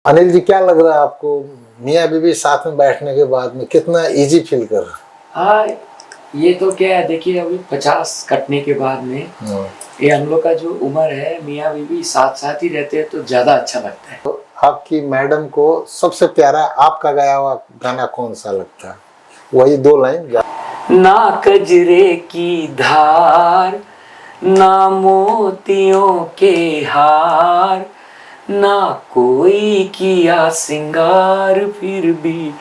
अनिल जी, क्या लग रहा है आपको मियाँ बीवी साथ में बैठने के बाद में कितना इजी फील कर रहा हाँ, ये तो क्या है, देखिए अभी 50 कटने के बाद में है? ये हम लोग का जो उम्र है, मियाँ बीवी साथ साथ ही रहते हैं तो ज्यादा अच्छा लगता है। तो आपकी मैडम को सबसे प्यारा आपका गाया हुआ गाना कौन सा लगता है? वही दो लाइन ना कजरे की धार, ना मोतियों के हार, ना कोई किया सिंगार, फिर भी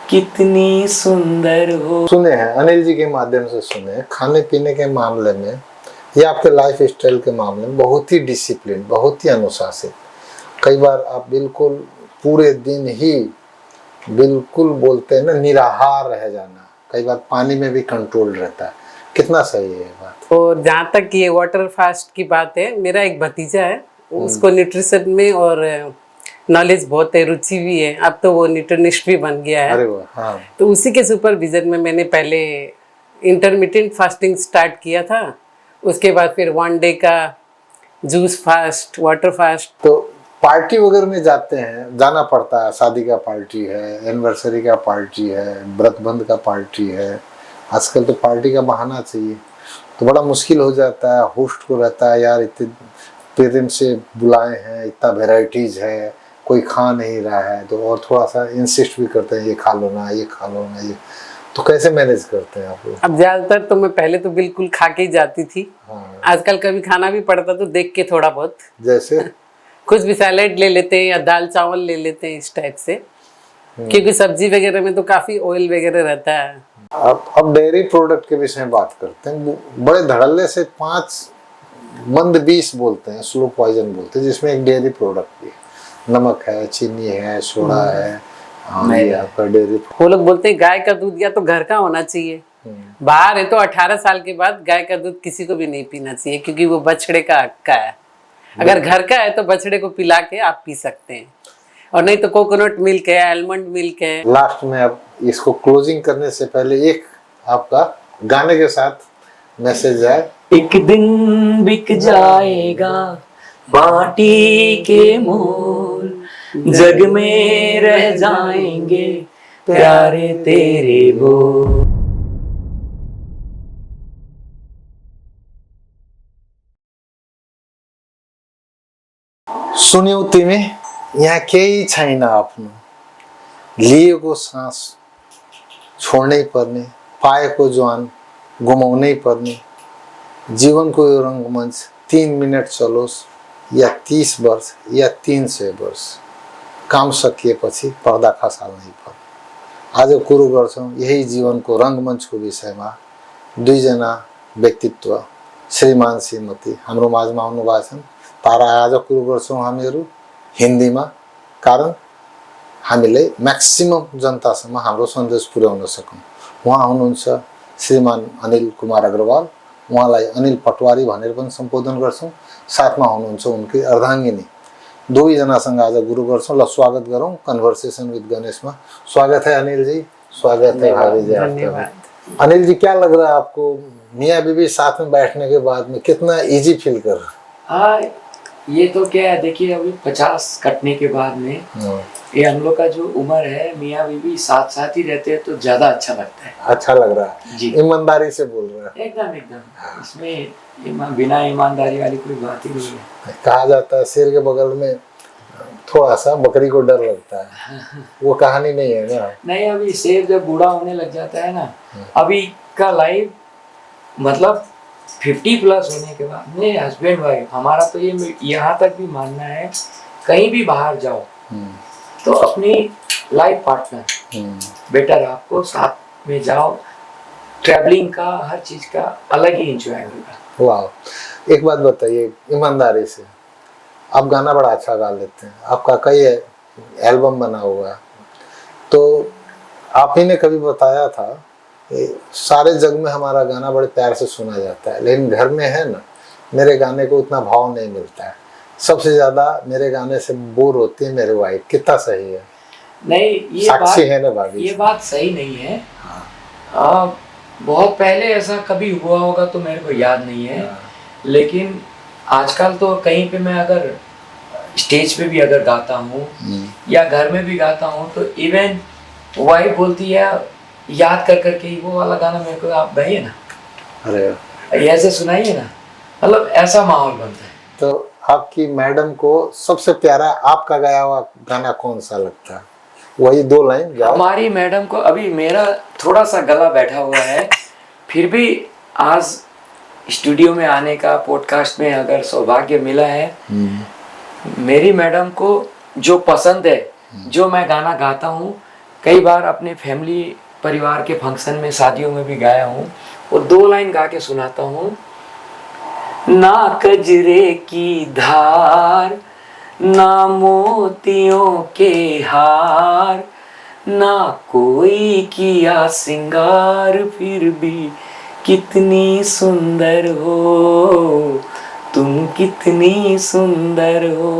कितनी सुंदर हो। सुने हैं, अनिल जी के माध्यम से सुने हैं। खाने पीने के मामले में या आपके लाइफ स्टाइल के मामले में बहुत ही डिसिप्लिन, बहुत ही अनुशासित। कई बार आप बिल्कुल पूरे दिन ही बिल्कुल बोलते हैं ना, निराहार रह जाना। कई बार पानी में भी कंट्रोल रहता है। कितना सही है ये बात? और जहाँ तक ये वाटर फास्ट की बात है, मेरा एक भतीजा है, उसको न्यूट्रिशन में और नॉलेज बहुत है, रुचि भी है। अब तो वो न्यूट्रिनिस्ट भी बन गया है। अरे वाह, हाँ। तो उसी के सुपरविजन में मैंने पहले इंटरमिटेंट फास्टिंग स्टार्ट किया था। उसके बाद फिर 1 डे का जूस फास्ट, वाटर फास्ट। तो पार्टी वगैरह में जाते हैं, जाना पड़ता है। शादी का पार्टी है, एनिवर्सरी का पार्टी है, व्रत बंध का पार्टी है। आजकल तो पार्टी का बहाना चाहिए, तो बड़ा मुश्किल हो जाता है। होस्ट को रहता है, यार इतने पेरेंट्स से बुलाए हैं, इतना वेराइटीज है, कोई खा नहीं रहा है, तो और थोड़ा सा इंसिस्ट भी करते हैं, ये खा लो ना, ये खा लो ना। ये तो कैसे मैनेज करते हैं आप लोग? अब ज्यादातर तो मैं पहले तो बिल्कुल खा के ही जाती थी। हाँ। आजकल कभी खाना भी पड़ता तो देख के थोड़ा बहुत, जैसे कुछ भी सैलेड ले लेते हैं या दाल चावल ले लेते हैं, इस टाइप से। क्योंकि सब्जी वगैरह में तो काफी ऑयल वगैरह रहता है। अब डेयरी प्रोडक्ट के विषय में बात करते हैं। बड़े धड़ल्ले से 5 मंद 20 बोलते हैं, स्लो पॉइजन बोलते हैं, जिसमें एक डेयरी प्रोडक्ट भी है। नमक है, चीनी है, सोडा है, ये आपका डेयरी। वो लोग बोलते हैं गाय का दूध या तो घर का होना चाहिए। बाहर है तो 18 साल के बाद गाय का दूध किसी को भी नहीं पीना चाहिए, क्योंकि वो बछड़े का हक का है। अगर घर का है तो बछड़े को पिला के आप पी सकते हैं, और नहीं तो कोकोनट मिल्क है, आलमंड मिल्क है। लास्ट में अब इसको क्लोजिंग करने से पहले एक आपका गाने के साथ मैसेज है। एक दिन बिक जाएगा माटी के मोल, जग में रह जाएंगे प्यारे तेरे बोल। सुन्यौ तिमी यहाँ केही छैन आफ्नो, लिएको सास छोड्नै पर्ने, पाएको ज्वान गुमाउनै पर्ने। जीवनको यो रङ्गमञ्च 3 मिनट चलोस् या 30 वर्ष या 300 वर्ष, काम सकिएपछि पर्दा खसाल्नै पर्ने। आज कुरो गर्छौँ यही जीवनको रङ्गमञ्चको विषयमा। 2 जना व्यक्तित्व, श्रीमान श्रीमती हाम्रो माझमा आउनु भएको छन्। तारा आज कुरो गर्छौँ हामीहरू हिन्दीमा, कारण हामीले म्याक्सिमम जनतासम्म हाम्रो सन्देश पुर्याउन सकौँ। उहाँ हुनुहुन्छ श्रीमान अनिल कुमार अग्रवाल, उहाँलाई अनिल पटवारी भनेर पनि सम्बोधन गर्छौँ। साथमा हुनुहुन्छ उनकी अर्धाङ्गिनी। 2 जनासँग आज गुरु गर्छौँ। ल स्वागत गरौँ कन्भर्सेसन विद गणेशमा। स्वागत है अनिल जी, स्वागत है भाभी जी। धन्यवाद। अनिल जी, क्या लग रहा है आपको मियाँ बीवी साथ में बैठने के बाद में कितना इजी फील कर रहा है? हाँ, ये तो क्या है, देखिए अभी 50 कटने के बाद में ये हम लोग का जो उम्र है, मियाँ बीवी साथ साथ ही रहते हैं तो ज्यादा अच्छा लगता है। अच्छा लग रहा है जी, ईमानदारी से बोल रहा है। एकदम एकदम, इसमें बिना ईमानदारी वाली कोई बात ही नहीं है। कहा जाता है शेर के बगल में थोड़ा सा बकरी को डर लगता है, वो कहानी नहीं है ना? नहीं, अभी शेर जब बूढ़ा होने लग जाता है ना, अभी का लाइफ मतलब 50 प्लस होने के बाद मेरे हस्बैंड वाइफ, हमारा तो ये यहाँ तक भी मानना है, कहीं भी बाहर जाओ तो अपनी लाइफ पार्टनर बेटर, आपको साथ में जाओ। ट्रैवलिंग का हर चीज का अलग ही एंजॉय होगा। वाह, एक बात बताइए ईमानदारी से, आप गाना बड़ा अच्छा गा लेते हैं, आपका कई एल्बम बना हुआ है, तो आप ही ने कभी बताया था सारे जग में हमारा गाना बड़े प्यार से सुना जाता है, लेकिन घर में है ना, मेरे गाने को उतना भाव नहीं मिलता है। सबसे ज्यादा मेरे गाने से बोर होती है मेरे वाइफ। कितना सही है? नहीं, ये साक्षी बात है ना भाभी? ये बात सही नहीं है। बहुत पहले ऐसा कभी हुआ होगा तो मेरे को याद नहीं है, लेकिन आजकल तो कहीं पे मैं अगर स्टेज पे भी अगर गाता हूँ या घर में भी गाता हूँ तो इवन वाइफ बोलती है याद कर करके ही वो वाला गाना मेरे को आप गाइए ना, अरे ऐसे सुनाइए ना, मतलब ऐसा माहौल बनता है। तो आपकी मैडम को सबसे प्यारा आपका गाया हुआ गाना कौन सा लगता है? वही 2 लाइन गाओ। हमारी मैडम को, अभी मेरा थोड़ा सा गला बैठा हुआ है, फिर भी आज स्टूडियो में आने का, पॉडकास्ट में अगर सौभाग्य मिला है, मेरी मैडम को जो पसंद है, जो मैं गाना गाता हूँ, कई बार अपने फैमिली परिवार के फंक्शन में, शादियों में भी गाया हूँ, और 2 लाइन गा के सुनाता हूँ। ना कजरे की धार, ना मोतियों के हार, ना कोई किया सिंगार, फिर भी कितनी सुंदर हो तुम, कितनी सुंदर हो।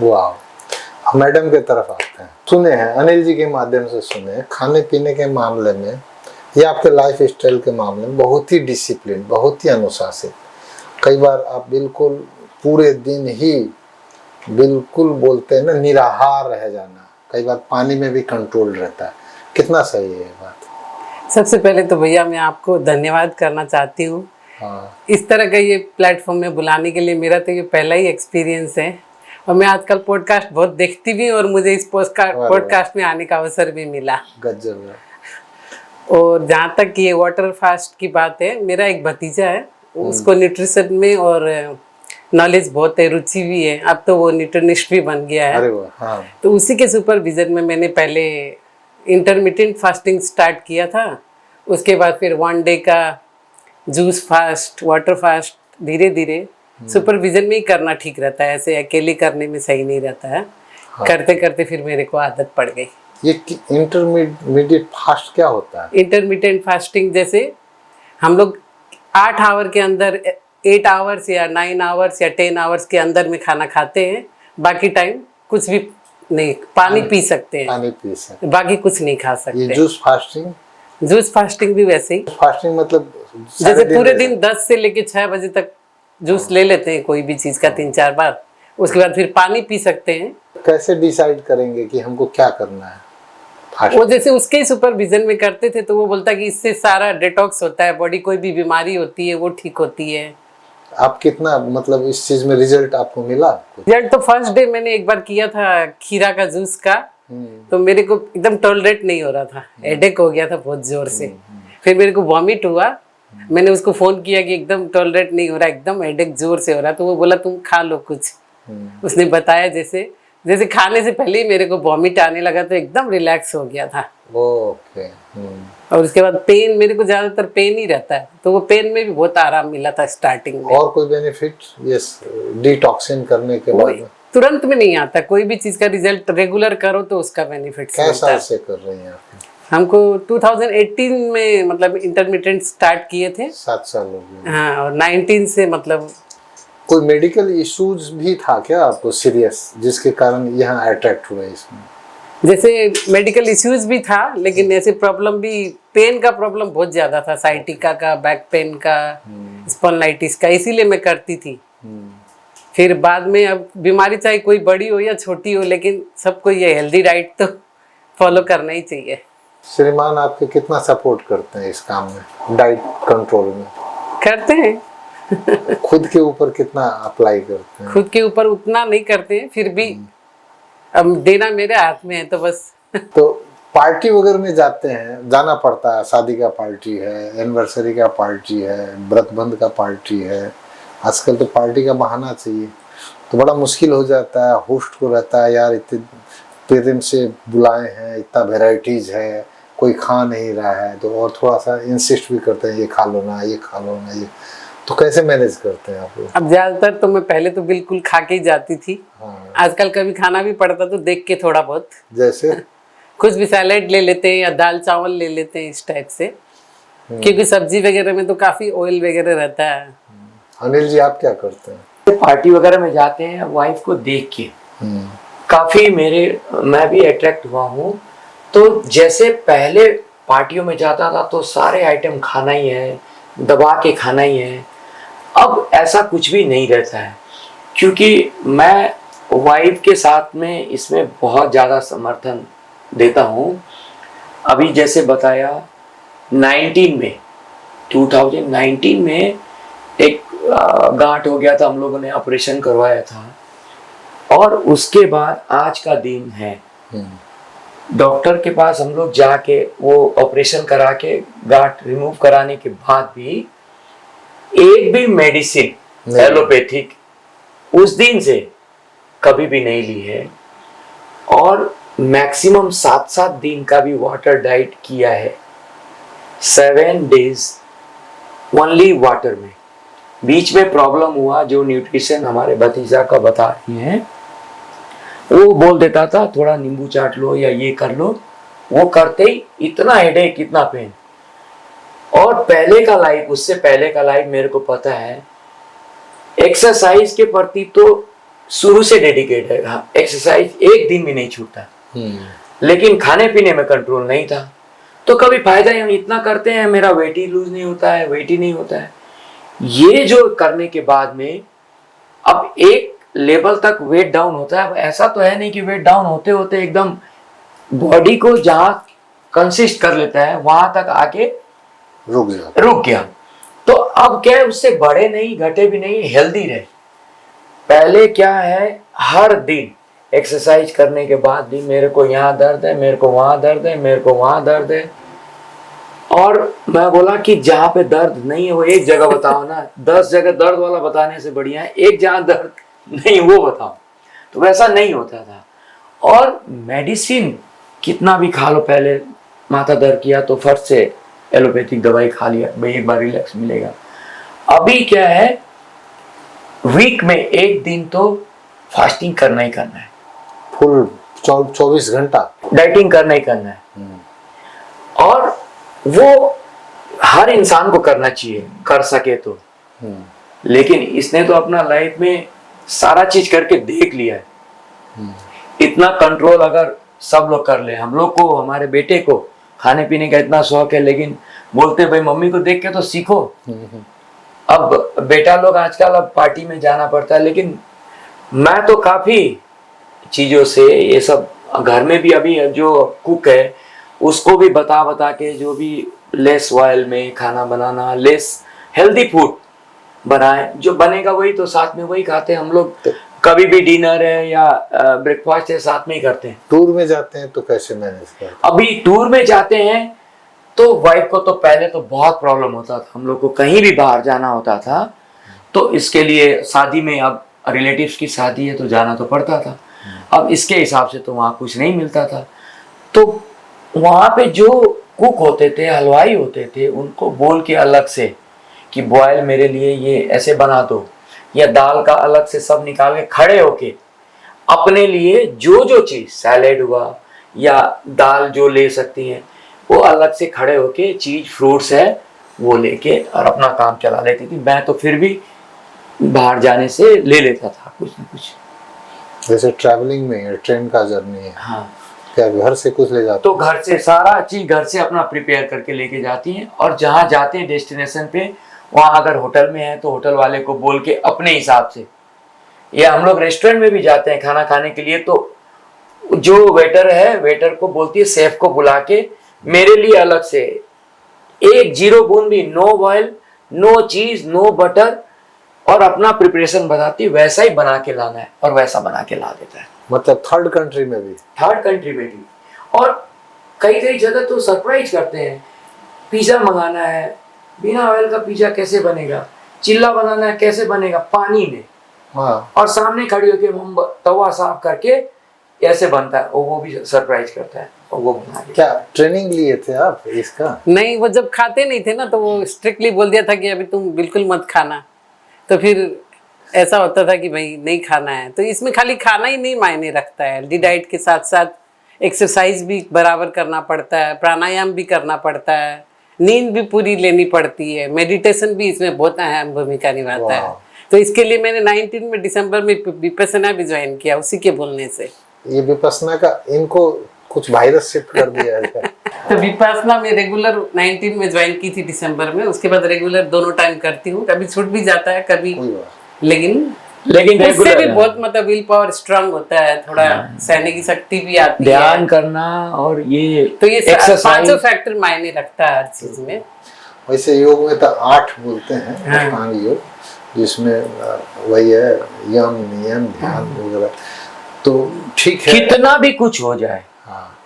वाह। अब मैडम के तरफ आते हैं। सुने हैं, अनिल जी के माध्यम से सुने हैं, खाने पीने के मामले में या आपके लाइफ स्टाइल के मामले में बहुत ही डिसिप्लिन, बहुत ही अनुशासित। कई बार आप बिल्कुल पूरे दिन ही बिल्कुल बोलते हैं ना, निराहार रह जाना। कई बार पानी में भी कंट्रोल रहता है। कितना सही है ये बात? सबसे पहले तो भैया मैं आपको धन्यवाद करना चाहती हूँ। हाँ। इस तरह का ये प्लेटफॉर्म में बुलाने के लिए मेरा तो ये पहला ही एक्सपीरियंस है, और मैं आजकल पॉडकास्ट बहुत देखती भी हूँ, और मुझे इस पॉडकास्ट में आने का अवसर भी मिला। गजब है। और जहाँ तक ये वाटर फास्ट की बात है, मेरा एक भतीजा है, उसको न्यूट्रिशन में और नॉलेज बहुत है, रुचि भी है। अब तो वो न्यूट्रिनिस्ट भी बन गया है। अरे वाह। हाँ। तो उसी के सुपरविजन में मैंने पहले इंटरमिटेंट फास्टिंग स्टार्ट किया था, उसके बाद फिर 1 डे का जूस फास्ट, वाटर फास्ट, धीरे धीरे सुपरविजन में ही करना ठीक रहता है, ऐसे अकेले करने में सही नहीं रहता है। हाँ। करते करते फिर मेरे को आदत पड़ गई। ये इंटरमीडिएट फास्ट क्या होता है? इंटरमिटेंट फास्टिंग जैसे हम लोग 8 आवर के अंदर, 8 आवर्स या 9 आवर्स या 10 आवर्स के अंदर में खाना खाते हैं, बाकी टाइम कुछ भी नहीं, पानी पी सकते हैं, पानी पी सकते, बाकी कुछ नहीं खा ये सकते। Juice fasting? जूस फास्टिंग भी वैसे ही, फास्टिंग मतलब जैसे पूरे दिन 10 से लेके 6 बजे तक जूस ले लेते हैं कोई भी चीज का 3-4 बार, उसके बाद फिर पानी पी सकते हैं। कैसे डिसाइड करेंगे कि हमको क्या करना है? वो जैसे उसके ही सुपरविजन में करते थे, तो वो बोलता कि इससे सारा डिटॉक्स होता है, बॉडी कोई भी बीमारी होती है वो ठीक होती है। आप कितना, मतलब इस चीज में रिजल्ट आपको मिला? रिजल्ट तो फर्स्ट डे मैंने एक बार किया था खीरा का जूस का, तो मेरे को एकदम टॉलरेट नहीं हो रहा था, हेडेक हो गया था बहुत जोर से। फिर मेरे को वॉमिट हुआ, मैंने उसको फोन किया कि एकदम टॉलरेट नहीं हो रहा, एकदम हेडेक जोर से हो रहा, तो वो बोला तुम खा लो कुछ। उसने बताया जैसे जैसे खाने से पहले ही मेरे को वॉमिट आने लगा, तो एकदम रिलैक्स हो गया था। ओके। और उसके बाद पेन, मेरे को ज्यादातर पेन ही रहता है, तो वो पेन में भी बहुत आराम मिला था स्टार्टिंग में। और कोई बेनिफिट यस डिटॉक्सिन करने के बाद में? तुरंत में नहीं आता, कोई भी चीज का रिजल्ट रेगुलर करो तो उसका बेनिफिट कैसे साल से कर रही हैं आप? हमको 2018 में मतलब इंटरमिटेंट स्टार्ट किए थे। 7 साल हो गए। हाँ, और 19 से मतलब। कोई मेडिकल इश्यूज भी था क्या आपको सीरियस, जिसके कारण यहाँ अट्रैक्ट हुए इसमें? जैसे मेडिकल इश्यूज भी था, लेकिन ऐसे प्रॉब्लम भी, पेन का प्रॉब्लम बहुत ज्यादा था, साइटिका का, बैक पेन का, स्पॉन्डिलाइटिस का, इसीलिए मैं करती थी। फिर बाद में अब बीमारी चाहे कोई बड़ी हो या छोटी हो, लेकिन सबको ये हेल्दी डाइट तो फॉलो करना ही चाहिए। श्रीमान आपके कितना सपोर्ट करते हैं इस काम में, डाइट कंट्रोल में? करते हैं। खुद के ऊपर कितना अप्लाई करते हैं? खुद के ऊपर उतना नहीं करते हैं, फिर भी अब देना मेरे हाथ में है, तो बस। तो पार्टी वगैरह में जाते हैं, जाना पड़ता है, शादी का पार्टी है, एनिवर्सरी का पार्टी है, व्रत बंध का पार्टी है, आजकल तो पार्टी का बहाना चाहिए, तो बड़ा मुश्किल हो जाता है। होस्ट को रहता है यार, इतने पेरेंट्स से बुलाए हैं, इतना वेराइटीज है, कोई खा नहीं रहा है, तो और थोड़ा सा इंसिस्ट भी करते हैं, ये खा लो ना, ये खा लो ना, ये। तो कैसे मैनेज करते हैं आप लोग? अब ज्यादातर तो मैं पहले तो बिल्कुल खा के ही जाती थी। हाँ। आजकल कभी खाना भी पड़ता तो देख के थोड़ा बहुत, जैसे कुछ भी सैलेड ले लेते हैं या दाल चावल ले लेते हैं, इस टाइप से, क्योंकि सब्जी वगैरह में तो काफी ऑयल वगैरह रहता है। अनिल जी आप क्या करते हैं? पार्टी वगैरह में जाते हैं, वाइफ को देख के काफी मैं भी अट्रैक्ट हुआ हूँ। तो जैसे पहले पार्टियों में जाता था तो सारे आइटम खाना ही है, दबा के खाना ही है, अब ऐसा कुछ भी नहीं रहता है, क्योंकि मैं वाइफ के साथ में इसमें बहुत ज़्यादा समर्थन देता हूँ। अभी जैसे बताया 2019 में एक गांठ हो गया था, हम लोगों ने ऑपरेशन करवाया था, और उसके बाद आज का दिन है डॉक्टर के पास हम लोग जाके वो ऑपरेशन करा के गांठ रिमूव कराने के बाद भी एक भी मेडिसिन एलोपैथिक उस दिन से कभी भी नहीं ली है, और मैक्सिमम 7 दिन का भी वाटर डाइट किया है, 7 days ओनली वाटर में। बीच में प्रॉब्लम हुआ, जो न्यूट्रिशन हमारे भतीजा का बता रही हैं, वो बोल देता था थोड़ा नींबू चाट लो या ये कर लो, वो करते ही इतना हेडेक, इतना पेन। और पहले का लाइफ, उससे पहले का लाइफ मेरे को पता है, एक्सरसाइज के प्रति तो शुरू से डेडिकेट है, एक्सरसाइज एक दिन भी नहीं छूटता, लेकिन खाने पीने में कंट्रोल नहीं था, तो कभी फायदा ही, हम इतना करते हैं मेरा वेट ही लूज नहीं होता है, वेट ही नहीं होता है। ये जो करने के बाद में अब एक लेवल तक वेट डाउन होता है। अब ऐसा तो है नहीं कि वेट डाउन होते होते एकदम बॉडी को जहां कंसिस्ट कर लेता है वहां तक आके रुक गया। तो अब क्या है, उससे बढ़े नहीं घटे भी नहीं, हेल्दी रहे। पहले क्या है, हर दिन एक्सरसाइज करने के बाद भी मेरे को यहाँ दर्द है, मेरे को वहां दर्द है, मेरे को वहां दर्द है, और मैं बोला कि जहाँ पे दर्द नहीं है वो एक जगह बताओ ना, 10 जगह दर्द वाला बताने से बढ़िया है एक जहाँ दर्द नहीं वो बताओ। तो वैसा नहीं होता था। और मेडिसिन कितना भी खा लो, पहले माथा दर्द किया तो फट से एलोपैथिक दवाई खा लिया, भाई एक बार रिलैक्स मिलेगा। अभी क्या है, वीक में एक दिन तो फास्टिंग करना ही करना है, फुल 24 घंटा डाइटिंग करना ही करना है। और वो हर इंसान को करना चाहिए, कर सके तो। लेकिन इसने तो अपना लाइफ में सारा चीज करके देख लिया है। इतना कंट्रोल अगर सब लोग कर ले, हम लोग को, हमारे बेटे को खाने पीने का इतना शौक है, लेकिन बोलते भाई मम्मी को देख के तो सीखो। अब बेटा लोग आजकल अब पार्टी में जाना पड़ता है, लेकिन मैं तो काफी चीजों से ये सब घर में भी, अभी जो कुक है उसको भी बता के, जो भी लेस ऑयल में खाना बनाना, लेस हेल्दी फूड बनाए, जो बनेगा वही तो साथ में वही खाते हैं हम लोग। कभी भी डिनर है या ब्रेकफास्ट है साथ में ही करते हैं। टूर में जाते हैं तो कैसे मैनेज करते हैं? अभी टूर में जाते हैं तो वाइफ को तो पहले तो बहुत प्रॉब्लम होता था, हम लोग को कहीं भी बाहर जाना होता था तो इसके लिए शादी में, अब रिलेटिव्स की शादी है तो जाना तो पड़ता था। अब इसके हिसाब से तो वहाँ कुछ नहीं मिलता था, तो वहाँ पे जो कुक होते थे, हलवाई होते थे, उनको बोल के अलग से कि बॉयल मेरे लिए ये ऐसे बना दो, या दाल का अलग से सब निकाल के खड़े होके अपने लिए जो जो चीज, सैलेड हुआ या दाल जो ले सकती हैं वो अलग से खड़े होके, चीज फ्रूट्स है वो लेके और अपना काम चला लेती थी। मैं तो फिर भी बाहर जाने से ले लेता था कुछ ना कुछ। जैसे ट्रैवलिंग में ट्रेन का जर्नी है, हाँ, क्या घर से कुछ ले जाते? तो घर से सारा चीज घर से अपना प्रिपेयर करके लेके जाती हैं, और जहाँ जाते हैं डेस्टिनेशन पे, वहाँ अगर होटल में है तो होटल वाले को बोल के अपने हिसाब से, या हम लोग रेस्टोरेंट में भी जाते हैं खाना खाने के लिए, तो जो वेटर है वेटर को बोलती है, शेफ को बुला के मेरे लिए अलग से 0 बूंद भी, नो ऑयल, नो चीज, नो बटर, और अपना प्रिपरेशन बताती है, वैसा ही बना के लाना है, और वैसा बना के ला देता है। मतलब थर्ड कंट्री में भी? थर्ड कंट्री में भी। और कई जगह तो सरप्राइज करते हैं, पिज्जा मंगाना है, बिना ऑयल का पिज्जा कैसे बनेगा, चिल्ला बनाना है कैसे बनेगा, पानी में, हाँ, और सामने खड़ी होकर हम तवा साफ करके ऐसे बनता है, वो भी सरप्राइज करता है, और वो बना के। क्या ट्रेनिंग लिए थे आप इसका? नहीं, वो जब खाते नहीं थे ना तो वो स्ट्रिक्टली बोल दिया था कि अभी तुम बिल्कुल मत खाना, तो फिर ऐसा होता था कि भाई नहीं खाना है। तो इसमें खाली खाना ही नहीं मायने रखता है, हेल्दी डाइट के साथ साथ एक्सरसाइज भी बराबर करना पड़ता है, प्राणायाम भी करना पड़ता है, नींद भी पूरी लेनी पड़ती है, मेडिटेशन भी इसमें बहुत अहम भूमिका निभाता है। तो इसके लिए मैंने 19 में दिसंबर में विपस्सना भी ज्वाइन किया, उसी के बोलने से। ये विपस्सना का इनको कुछ वायरस शिफ्ट कर दिया है? तो विपस्सना में रेगुलर 19 में ज्वाइन की थी दिसंबर में, उसके बाद रेगुलर दोनों टाइम करती हूँ, कभी छूट भी जाता है कभी, लेकिन लेकिन उससे regular भी है। बहुत मतलब विल पावर स्ट्रांग होता है, थोड़ा सहने की शक्ति भी आती है। ध्यान करना और ये तो ये पांचों एक्सरसाइज फैक्टर मायने रखता है हर चीज में। वैसे योग में तो 8 बोलते हैं, हाँ। अष्टांग योग, जिसमें वही है यम नियम ध्यान वगैरह, तो ठीक है। कितना भी कुछ हो जाए, हाँ,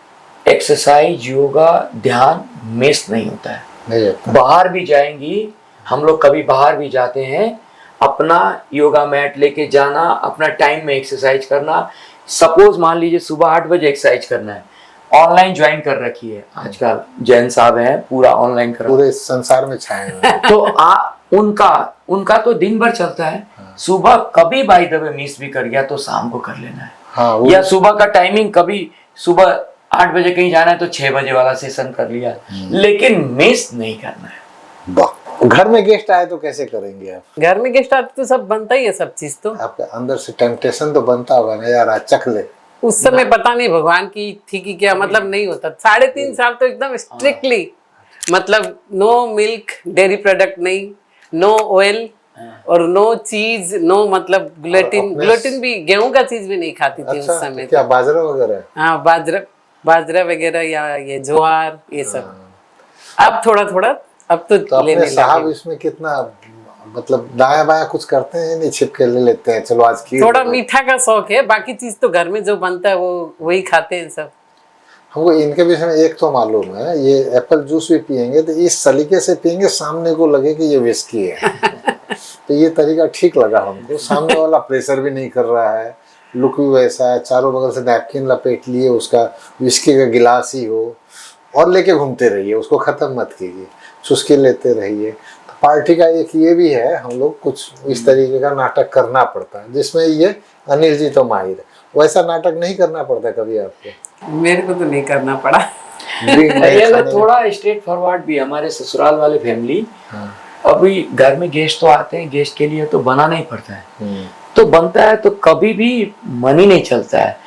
एक्सरसाइज योगा ध्यान मिस नहीं होता है। नहीं होता। बाहर भी जाएंगी, हम लोग कभी बाहर भी जाते हैं, अपना योगा मैट लेके जाना, अपना टाइम में एक्सरसाइज करना। सपोज मान लीजिए सुबह 8 बजे एक्सरसाइज करना है, ऑनलाइन ज्वाइन कर रखी है आजकल जैन साहब हैं, पूरा ऑनलाइन कर पूरे संसार में छाए हुए हैं। तो उनका तो दिन भर चलता है। सुबह कभी बाय द वे मिस भी कर गया तो शाम को कर लेना है। हाँ, वो या सुबह का टाइमिंग कभी सुबह 8 बजे कहीं जाना है तो 6 बजे वाला सेशन कर लिया, लेकिन मिस नहीं करना है। वाह। घर में गेस्ट आए तो कैसे करेंगे आप? घर में गेस्ट आते तो सब बनता ही है, सब चीज तो आपके अंदर से टेम्पटेशन तो बनता होगा ना यार, आज चख ले। उस समय पता नहीं भगवान की थी कि क्या, मतलब नहीं होता। 3.5 साल तो एकदम स्ट्रिक्टली, मतलब नो मिल्क डेयरी प्रोडक्ट नहीं, नो ऑयल और नो चीज, नो मतलब ग्लूटेन, अपने- ग्लूटेन भी, गेहूं का चीज भी नहीं खाती थी अच्छा, उस समय। तो क्या बाजरा वगैरह? हाँ, बाजरा वगैरह या ये ज्वार, ये सब। अब थोड़ा थोड़ा, अब तो तो अपने लेने साहब लगे। इसमें कितना मतलब दाया बाया कुछ करते हैं, नहीं छिपके ले लेते हैं, चलो आज खीर थोड़ा बना। मीठा का शौक है, बाकी चीज तो घर में जो बनता है वो वही खाते हैं सब। हमको इनके विषय में एक तो मालूम है, ये एप्पल जूस भी पियेंगे तो इस सलीके से पियेंगे सामने को लगे कि ये विस्की है। तो ये तरीका ठीक लगा हमको, सामने वाला प्रेशर भी नहीं कर रहा है, लुक भी वैसा है, चारों बगल से नैपकिन लपेट लिए, उसका विस्की का गिलास ही हो और लेके घूमते रहिए, उसको ख़त्म मत कीजिए, चुस्की लेते रहिए। तो पार्टी का एक ये भी है, हम लोग कुछ इस तरीके का नाटक करना पड़ता है, जिसमें ये अनिल जी तो माहिर है। वैसा नाटक नहीं करना पड़ता कभी आपको? मेरे को तो नहीं करना पड़ा। ड्रिंक नहीं ये खाने में? थोड़ा स्ट्रेट फॉरवर्ड भी, हमारे ससुराल वाले फैमिली, हाँ। अभी घर में गेस्ट तो आते हैं, गेस्ट के लिए तो बनाना ही पड़ता है, तो बनता है तो कभी भी मन ही नहीं चलता है।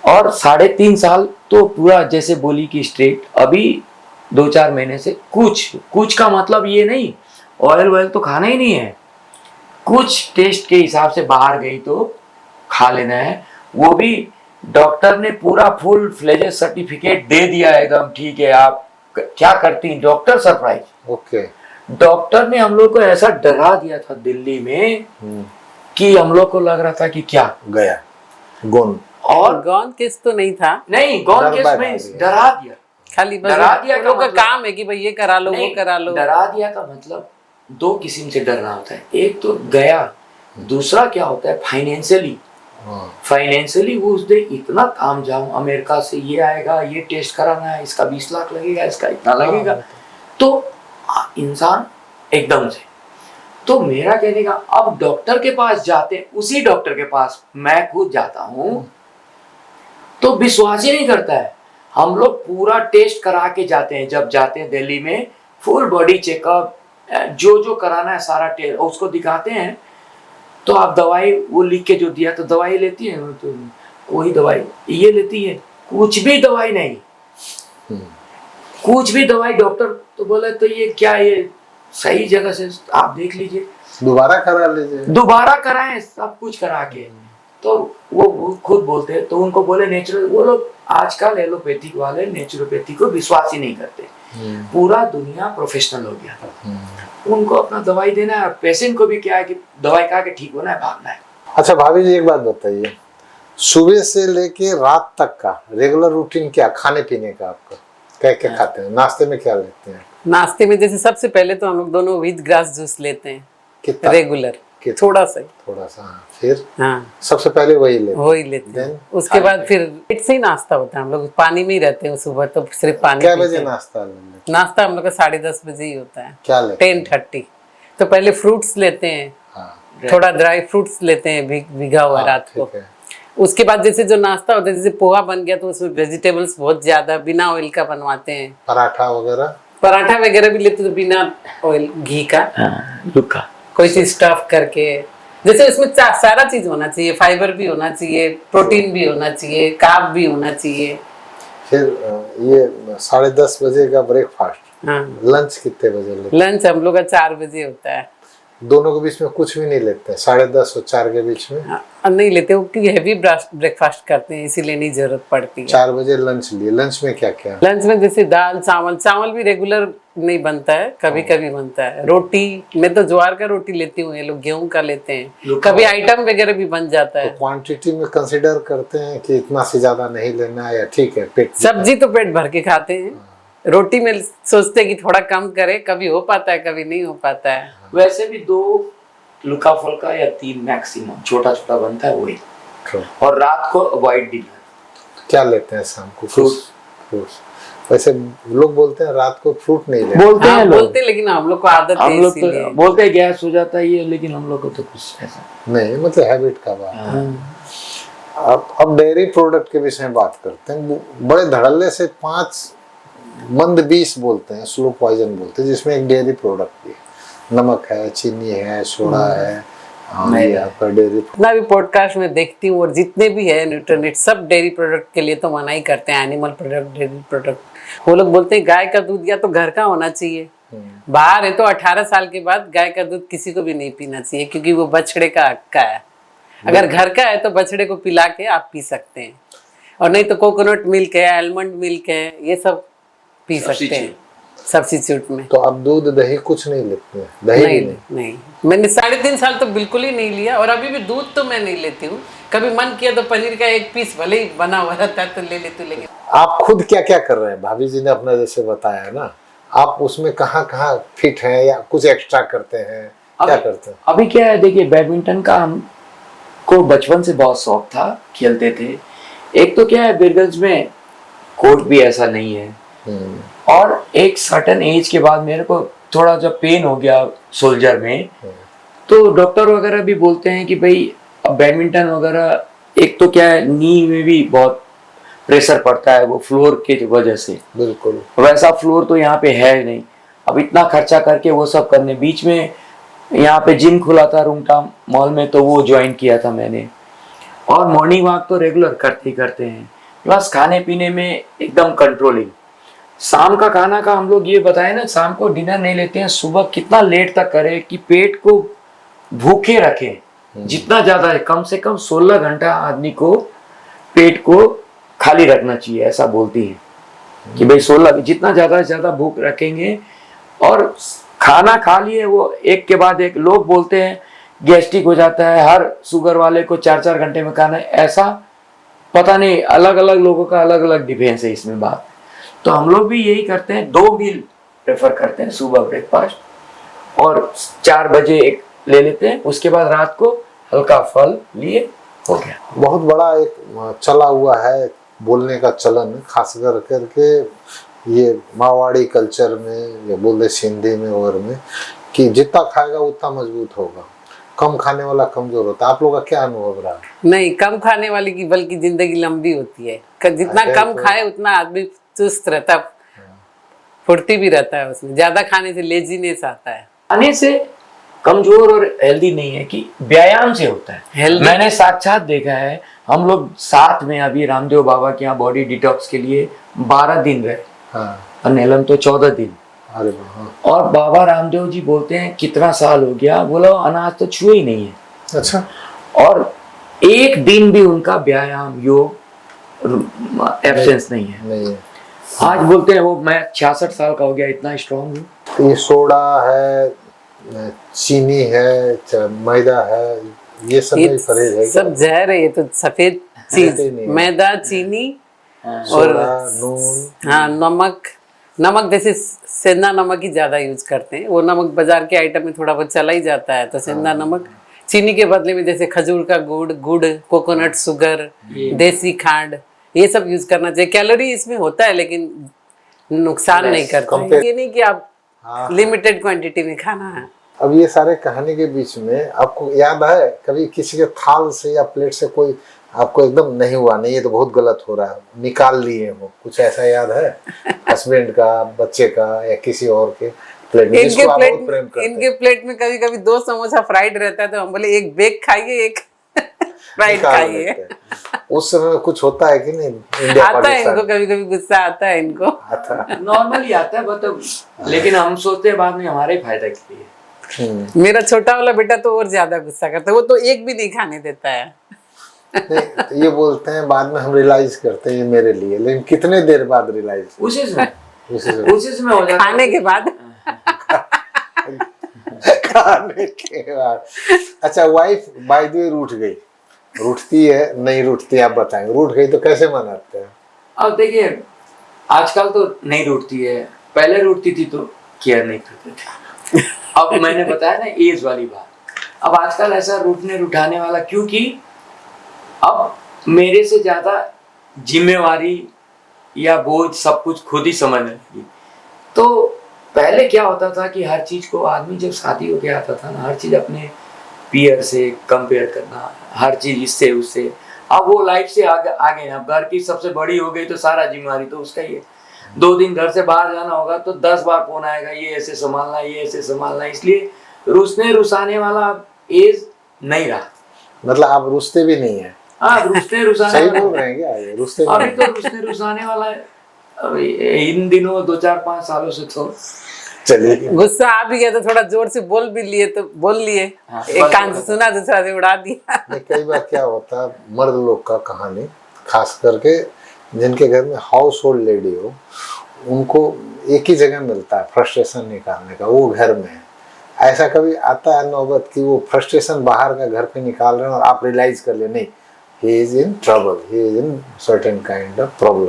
और 3.5 साल तो पूरा जैसे बोली कि स्ट्रेट, अभी 2-4 महीने से कुछ का मतलब ये नहीं ऑयल वॉयल तो खाना ही नहीं है, कुछ टेस्ट के हिसाब से बाहर गई तो खा लेना है। वो भी डॉक्टर ने पूरा फुल फ्लेजेड सर्टिफिकेट दे दिया है, एकदम ठीक है, आप क्या करती, डॉक्टर सरप्राइज। ओके। डॉक्टर ने हम लोग को ऐसा डरा दिया था दिल्ली में कि हम लोग को लग रहा था कि क्या गया गोन। और गौन केस तो नहीं था, नहीं, गौन डर केस बैठा में दिया। डरा दिया। खाली बस डरा दिया उन का लोग का मतलब- काम है कि भाई ये करा लो, वो नहीं, करा लो। डरा दिया का मतलब 2 किस्म से डरना होता है, एक तो गया, दूसरा क्या होता है फाइनेंशियली। फाइनेंशियली वो उस दिन इतना ताम झाम, अमेरिका से ये आएगा, ये टेस्ट कराना है, इसका 20 लाख लगेगा, इसका इतना लगेगा, तो इंसान एकदम से। तो मेरा कहने का, अब डॉक्टर के पास जाते हैं, उसी डॉक्टर के पास मैं खुद जाता हूँ तो विश्वास ही नहीं करता है। हम लोग पूरा टेस्ट करा के जाते हैं, जब जाते हैं दिल्ली में, फुल बॉडी चेकअप, जो कराना है सारा टेस्ट उसको दिखाते हैं। तो आप दवाई वो लिख के जो दिया तो दवाई लेती है, तो वही दवाई ये लेती है, कुछ भी दवाई नहीं, कुछ भी दवाई। डॉक्टर तो बोले तो ये क्या, ये सही जगह से आप देख लीजिए, दोबारा करा लीजिए, दोबारा कराएं, सब कुछ करा के। तो वो खुद बोलते हैं, तो उनको बोले नेचुरल, वो लोग आजकल एलोपैथिक वाले नेचुरोपैथी को विश्वास ही नहीं करते, पूरा दुनिया प्रोफेशनल हो गया। उनको अपना दवाई देना है, पेशेंट को भी क्या है कि दवाई खा के ठीक होना है, भागना है। अच्छा भाभी जी, एक बात बताइए, सुबह से लेके रात तक का रेगुलर रूटीन क्या खाने पीने का आपका? क्या क्या खाते हैं? नाश्ते में क्या लेते हैं? नाश्ते में जैसे सबसे पहले तो हम लोग दोनों विद ग्रास जूस लेते हैं, कितना? रेगुलर, कितना? थोड़ा सा ही। थोड़ा सा। हाँ, फिर हाँ, सबसे पहले वही लेते हैं। वही लेते हैं। उसके बाद फिर पेट से ही नाश्ता होता है, हम लोग पानी में ही रहते हैं सुबह, तो सिर्फ पानी क्या पीते बजे हैं। नाश्ता लेते? नाश्ता हम लोग का 10:30 बजे ही होता है, क्या लेते हैं? 10:30। तो पहले फ्रूट्स लेते हैं, हाँ, थोड़ा ड्राई फ्रूट्स लेते हैं भिगा हुआ हाँ, रात को। ठीक है। उसके बाद जैसे जो नाश्ता होता है, जैसे पोहा बन गया तो उसमें वेजिटेबल्स बहुत ज्यादा बिना ऑयल का बनवाते हैं। पराठा वगैरह? पराठा वगैरह भी लेते तो बिना ऑयल, घी का, रुका कोई चीज स्टफ करके। जैसे उसमें सारा चीज होना चाहिए, फाइबर भी होना चाहिए, प्रोटीन भी होना चाहिए, कार्ब भी होना चाहिए। फिर ये 10:30 बजे का ब्रेकफास्ट। हाँ, लंच कितने बजे लेते? लंच हम लोग का 4 बजे होता है। दोनों के बीच में कुछ भी नहीं लेते हैं, 10:30 और 4 के बीच में? हाँ, नहीं लेते वो क्योंकि हैवी ब्रेकफास्ट करते हैं इसीलिए नहीं जरूरत पड़ती है। 4 बजे लंच लिए, लंच में क्या क्या? लंच में जैसे दाल चावल, चावल भी रेगुलर नहीं बनता है, कभी कभी बनता है। रोटी, मैं तो ज्वार का रोटी लेती हूँ, ये लोग गेहूं का लेते हैं। कभी आइटम वगैरह भी बन जाता है। तो क्वांटिटी में कंसीडर करते हैं कि इतना से ज्यादा नहीं लेना है, या ठीक है पेट? सब्जी तो पेट भर के खाते हैं, रोटी में सोचते हैं कि थोड़ा कम करे, कभी हो पाता है कभी नहीं हो पाता है। वैसे भी 2 हल्का फुल्का या 3 मैक्सिमम छोटा छोटा बनता है वही। और रात को अवॉइड डिनर। क्या लेते हैं शाम को? फ्रूट्स। वैसे लोग बोलते हैं रात को फ्रूट नहीं लेते। बोलते हैं लोग, बोलते, लेकिन हम लोग को आदत है, हम लोग इसीलिए। तो बोलते हैं गैस हो जाता है ये, लेकिन हम लोग को तो कुछ ऐसा नहीं, मतलब हैबिट का बात है। अब डेयरी प्रोडक्ट के विषय में बात करते हैं। बड़े धड़ल्ले से 5 मंद 20 बोलते हैं, स्लो पॉइजन बोलते हैं, जिसमें एक डेयरी प्रोडक्ट भी है। नमक है, चीनी है, सोडा है, और ये आपका डेयरी। जितना भी पॉडकास्ट में देखती हूँ और जितने भी है न्यूट्रिएंट, सब डेयरी प्रोडक्ट के लिए तो मना ही करते हैं। Animal product, dairy product. वो लोग बोलते हैं गाय का दूध या तो घर का होना चाहिए। बाहर है तो 18 साल के बाद गाय का दूध किसी को भी नहीं पीना चाहिए, क्योंकि वो बछड़े का हक का है। अगर घर का है तो बछड़े को पिला के आप पी सकते हैं, और नहीं तो कोकोनट मिल्क है, आलमंड मिल्क है, ये सब पी सकते हैं सब्स्टिट्यूट में। तो आप दूध दही कुछ नहीं लेते हैं? दही नहीं, भी नहीं, मैंने 3.5 साल तो बिल्कुल ही नहीं लिया, और अभी भी दूध तो मैं नहीं लेती हूँ। कभी मन किया तो पनीर का 1 पीस भले ही बना हुआ रहता है तो ले लेती हूँ, लेकिन आप खुद क्या क्या कर रहे हैं? भाभी जी ने अपना जैसे बताया ना, आप उसमें कहाँ कहाँ फिट हैं, या कुछ एक्स्ट्रा करते हैं, क्या करते हैं? अभी क्या है, देखिए बैडमिंटन का हमको बचपन से बहुत शौक था, खेलते थे। एक तो क्या है, बिरगंज में कोर्ट भी ऐसा नहीं है, और एक सर्टेन एज के बाद मेरे को थोड़ा जब पेन हो गया सोल्जर में, तो डॉक्टर वगैरह भी बोलते हैं कि भाई अब बैडमिंटन वगैरह, एक तो क्या है नी में भी बहुत प्रेशर पड़ता है वो फ्लोर की वजह से। बिल्कुल। वैसा फ्लोर तो यहाँ पे है नहीं। अब इतना खर्चा करके वो सब करने, बीच में यहाँ पे जिम खुला था रूमटा मॉल में, तो वो ज्वाइन किया था मैंने। और मॉर्निंग वॉक तो रेगुलर करते ही करते हैं, प्लस खाने पीने में एकदम कंट्रोलिंग। शाम का खाना का हम लोग ये बताए ना, शाम को डिनर नहीं लेते हैं, सुबह कितना लेट तक करें कि पेट को भूखे रखें। जितना ज्यादा है, कम से कम 16 घंटा आदमी को पेट को खाली रखना चाहिए, ऐसा बोलती है कि भाई 16, जितना ज्यादा से ज्यादा भूख रखेंगे। और खाना खा लिए वो एक के बाद एक, लोग बोलते हैं गैस्ट्रिक हो जाता है, हर शुगर वाले को 4-4 घंटे में खाना है, ऐसा पता नहीं, अलग अलग लोगों का अलग अलग डिफेंस है इसमें बात। तो हम लोग भी यही करते हैं, 2 मील प्रेफर करते हैं, सुबह ब्रेकफास्ट और 4 बजे एक ले लेते हैं, उसके बाद रात को हल्का फल लिए, हो गया। बहुत बड़ा एक चला हुआ है बोलने का चलन, खास करके ये मारवाड़ी कल्चर में, या बोले सिंधी में और में, कि जितना खाएगा उतना मजबूत होगा, कम खाने वाला कमजोर होता है। आप लोग का क्या अनुभव रहा? नहीं, कम खाने वाले की बल्कि जिंदगी लंबी होती है। जितना कम खाए उतना आदमी चुस्त रहता, फुर्ती भी रहता है उसमें। ज्यादा खाने से लेजीनेस आता है। खाने से कमजोर और हेल्दी नहीं है, कि व्यायाम से होता है। मैंने साक्षात देखा है, हम लोग साथ में अभी रामदेव बाबा के यहाँ बॉडी डिटॉक्स के लिए 12 दिन रहे, और नीलम तो 14 दिन। अरे और बाबा रामदेव जी बोलते हैं कितना साल हो गया, बोला अनाज तो छुए ही नहीं है। अच्छा। और एक दिन भी उनका व्यायाम योग एब्सेंस नहीं है। आज बोलते हैं वो मैं 66 साल का हो गया, इतना स्ट्रांग हूँ। ये सोडा है, चीनी है, मैदा है, ये सब में परहेज है? सब जहर है, ये तो सफेद चीज, मैदा, चीनी और नून। हाँ, नमक जैसे सेंधा नमक ही ज्यादा यूज करते हैं। वो नमक बाजार के आइटम में थोड़ा बहुत चला ही जाता है, तो सेंधा नमक। चीनी के बदले में जैसे खजूर का गुड़, कोकोनट शुगर, देसी खांड, ये सब यूज करना चाहिए। कैलोरी इसमें होता है लेकिन नुकसान नहीं करता है। ये नहीं कि आप लिमिटेड क्वांटिटी में खाना है। अब ये सारे कहानी के बीच में आपको याद है कभी किसी के थाल से या प्लेट से कोई आपको एकदम नहीं हुआ, नहीं ये तो बहुत गलत हो रहा है, निकाल लिए हो, कुछ ऐसा याद है? हस्बैंड का, बच्चे का, या किसी और के प्लेट में जिसको आप बहुत प्रेम करते हैं? इनके प्लेट में कभी कभी 2 समोसा फ्राइड रहता है, तो हम बोले एक बेक खाइए, एक फ्राइड खाइए। उस समय कुछ होता है कि नहीं? इंडिया आता है इनको, कभी कभी गुस्सा आता है इनको। नॉर्मली आता है, मतलब लेकिन हम सोचते हैं बाद में हमारे फायदा के लिए। मेरा छोटा वाला बेटा तो और ज्यादा गुस्सा करता है, वो तो एक भी नहीं खाने देता है। नहीं, तो ये बोलते हैं बाद में हम रियलाइज करते हैं ये मेरे लिए, लेकिन कितने देर बाद रियलाइज? उसी से उसी से हो जाता है। खाने के बाद। खाने के बाद। अच्छा, वाइफ बाय द वे रूठ गई, रूठती है नहीं रूठती आप बताएंगे? रूठ गई तो कैसे मनाते हैं? अब देखिए, आजकल तो नहीं रूठती है, पहले रूठती थी तो केयर नहीं करते थे। अब मैंने बताया ना एज वाली बात, अब आजकल ऐसा रूठने रुठाने वाला, क्योंकि अब मेरे से ज्यादा जिम्मेवारी या बोझ सब कुछ खुद ही समझने लगी। तो पहले क्या होता था कि हर चीज को आदमी जब शादी होके आता था ना, हर चीज अपने पीयर से कंपेयर करना, हर चीज इससे उससे। अब वो लाइफ से आगे अब घर की सबसे बड़ी हो गई तो सारा जिम्मेवारी तो उसका ही है। 2 दिन घर से बाहर जाना होगा तो 10 बार फोन आएगा, ये ऐसे संभालना, ये ऐसे संभालना। इसलिए रुसने रुसाने वाला एज नहीं रहा। मतलब आप रुसते भी नहीं है? हाँ, रुसने रुसाने सही वाला बोल रहे हैं क्या ये? रुसते अभी नहीं तो रुसने रुसाने वाला है। अभी इन दिनों 2-4-5 सालों से तो चलिए। गुस्सा आ भी गया तो थोड़ा जोर से बोल भी लिए तो बोल लिए, हाँ, एक कान से सुना दूसरा से उड़ा दिया। नहीं, कई बार क्या होता है मर्द लोग का कहानी, खास करके जिनके घर में हाउस होल्ड लेडी हो, उनको एक ही जगह मिलता है फ्रस्ट्रेशन निकालने का, वो घर में है। ऐसा कभी आता है नौबत कि वो फ्रस्ट्रेशन बाहर का घर पे निकाल रहे हैं और आप रियलाइज कर ले नहीं, he is in trouble, he is in certain kind of problem.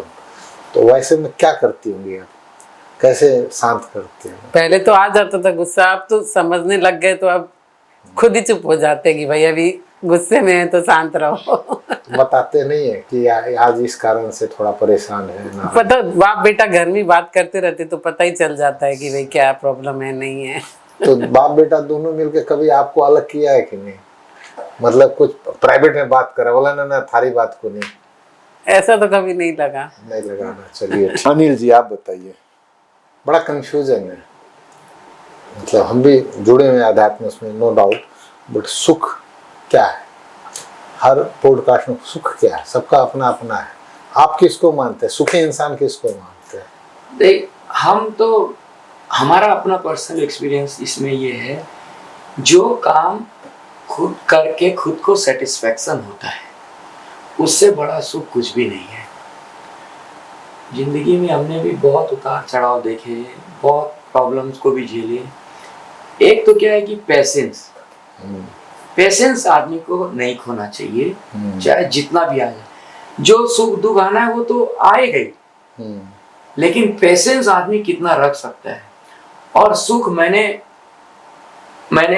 तो वैसे में क्या करती होंगी आप, कैसे शांत करती हैं? पहले तो आ जाता था गुस्सा, अब तो समझने लग गए तो अब खुद ही चुप हो जाते हैं कि भाई अभी गुस्से में है तो शांत रहो। बताते नहीं है कि आज इस कारण से थोड़ा परेशान है ना? पता, बाप बेटा घर में बात करते रहते तो पता ही चल जाता है कि भाई क्या प्रॉब्लम है नहीं है। तो बाप बेटा दोनों मिलके कभी आपको अलग किया है कि नहीं? मतलब कुछ प्राइवेट में बात करा, बोला ना थारी बात को नहीं? ऐसा तो कभी नहीं लगा। नहीं लगाना। चलिए अनिल जी आप बताइए, बड़ा कंफ्यूजन है, मतलब हम भी जुड़े हुए आध्यात्म उसमें, नो डाउट, बट सुख क्या है? हर पॉडकास्ट में सुख क्या है, सबका अपना अपना है। आप किसको मानते हैं सुखी इंसान, किसको मानते हैं? देख, हम तो हमारा अपना पर्सनल एक्सपीरियंस इसमें ये है, जो काम खुद करके खुद को सेटिस्फेक्शन होता है, उससे बड़ा सुख कुछ भी नहीं है। जिंदगी में हमने भी बहुत उतार चढ़ाव देखे, बहुत प्रॉब्लम्स को भी झेले। एक तो क्या है कि पेशेंस आदमी को नहीं खोना चाहिए, चाहे जितना भी आ जाए। जो सुख दुख आना है वो तो आएगा ही, लेकिन पेशेंस आदमी कितना रख सकता है। और सुख मैंने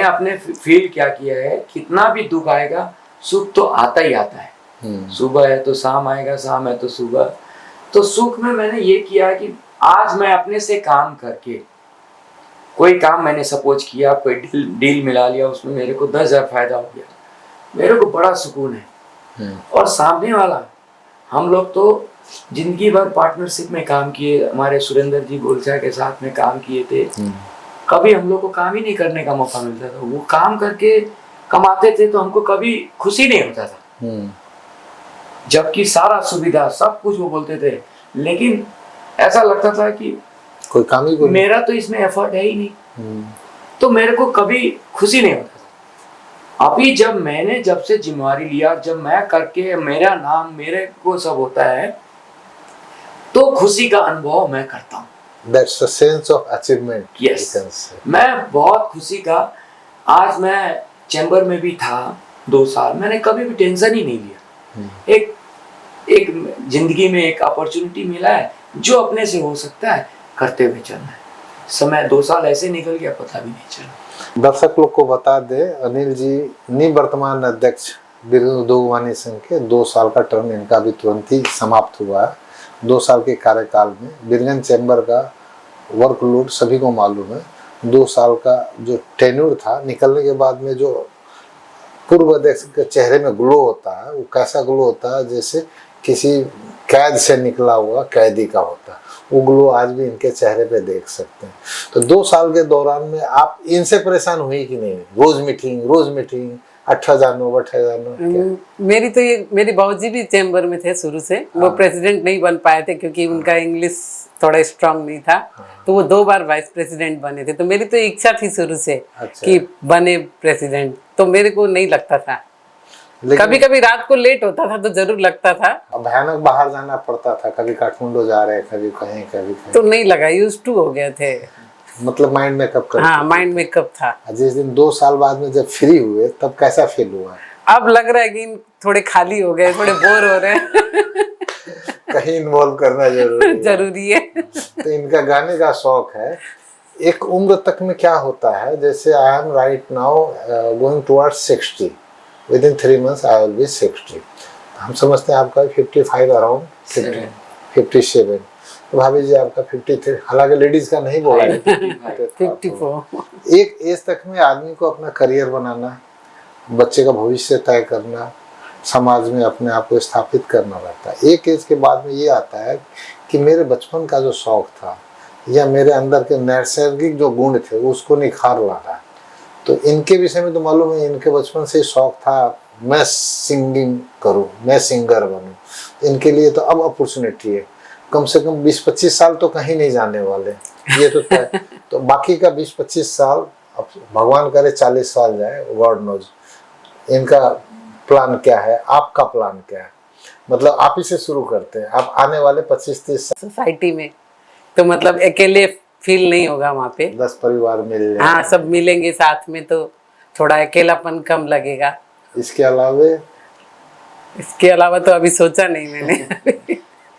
अपने फील क्या किया है, कितना भी दुख आएगा सुख तो आता ही आता है। सुबह है तो शाम आएगा, शाम है तो सुबह। तो सुख में मैंने ये किया कि आज मैं अपने से काम करके, कोई काम मैंने सपोज किया, कोई डील मिला लिया, उसमें मेरे को 10,000 फायदा हो गया, मेरे को बड़ा सुकून है। और सामने वाला, हम लोग तो जिंदगी भर पार्टनरशिप में काम किए, हमारे सुरेंद्र जी गोलचा के साथ में काम किए थे, कभी हम लोग को काम ही नहीं करने का मौका मिलता था। वो काम करके कमाते थे तो हमको कभी खुशी नहीं होता था, जबकि सारा सुविधा सब कुछ वो बोलते थे, लेकिन ऐसा लगता था कि कोई काम ही मेरा तो इसमें एफर्ट है ही नहीं, तो मेरे को कभी खुशी नहीं होता था। अभी जब से जिम्मेवारी लिया, जब मैं करके मेरा नाम मेरे को सब होता है, तो खुशी का अनुभव मैं करता हूँ। That's the sense of achievement. Yes. you can say. मैं बहुत खुशी का, आज मैं चैम्बर में भी था 2 साल, मैंने कभी भी टेंशन ही नहीं लिया। एक जिंदगी में एक अपॉर्चुनिटी मिला है, जो अपने से हो सकता है करते हुए चलना है। समय 2 साल ऐसे निकल गया, पता भी नहीं चला। दर्शक लोग को बता दे, अनिल जी निवर्तमान अध्यक्ष बिरजू उद्योग संघ के 2 साल का टर्म इनका भी तुरंत ही समाप्त हुआ है। 2 साल के कार्यकाल में बिरगंज चैम्बर का वर्कलोड सभी को मालूम है। 2 साल का जो टेन्यूर था, निकलने के बाद में जो पूर्व अध्यक्ष के चेहरे में ग्लो होता है, वो कैसा ग्लो होता है, जैसे किसी कैद से निकला हुआ कैदी का होता है। वो ग्लो आज भी इनके चेहरे पे देख सकते हैं। तो 2 साल के दौरान में आप इनसे परेशान हुई कि नहीं? रोज मीटिंग अठा जानो बठा जानो? मेरी तो ये, मेरी बाबूजी भी चेंबर में थे शुरू से। वो प्रेसिडेंट नहीं बन पाए थे क्योंकि उनका इंग्लिश थोड़ा स्ट्रांग नहीं था, तो वो 2 बार वाइस प्रेसिडेंट बने थे। तो मेरी तो इच्छा थी शुरू से कि बने प्रेसिडेंट, तो मेरे को नहीं लगता था। कभी कभी रात को लेट होता था तो जरूर लगता था। भयानक बाहर जाना पड़ता था, कभी काठमांडू जा रहे, कभी कहीं कभी कहीं। तो नहीं लगा, यूज टू हो गए थे। मतलब माइंड मेकअप कर। हाँ, माइंड मेकअप था। जिस दिन 2 साल बाद में जब फ्री हुए तब कैसा फील हुआ? अब लग रहा है कि थोड़े खाली हो गए, थोड़े बोर हो रहे हैं। कहीं इन्वॉल्व करना जरूरी है। तो इनका गाने का शौक है। एक उम्र तक में क्या होता है, जैसे I am right now going towards 60, with in 3 months I will be 60। हम समझते हैं आपका 55 अराउंड 57। तो भाभी जी आपका 53, हालांकि लेडीज का नहीं बोला है। 54। एक एज तक में आदमी को अपना करियर बनाना, बच्चे का भविष्य तय करना, समाज में अपने आप को स्थापित करना रहता है। एक एज के बाद में ये आता है कि मेरे बचपन का जो शौक था या मेरे अंदर के नैसर्गिक जो गुण थे उसको निखार लाना। तो इनके विषय में तो मालूम है, इनके बचपन से शौक था मैं सिंगिंग करूं, मैं सिंगर बनूं। इनके लिए तो अब अपॉर्चुनिटी है। कम से कम 20-25 साल तो कहीं नहीं जाने वाले, ये तो तय। तो बाकी का 20-25 साल, अब भगवान करे 40 साल जाए, गॉड नोज। इनका प्लान क्या है, आपका प्लान क्या है? मतलब आप ही से शुरू करते हैं। आप आने वाले 25-30 साल सोसाइटी में तो मतलब अकेले फील नहीं होगा वहाँ पे। 10 परिवार मिल जाए। हाँ, सब मिलेंगे साथ में तो थोड़ा अकेलापन कम लगेगा। इसके अलावा तो अभी सोचा नहीं मैंने।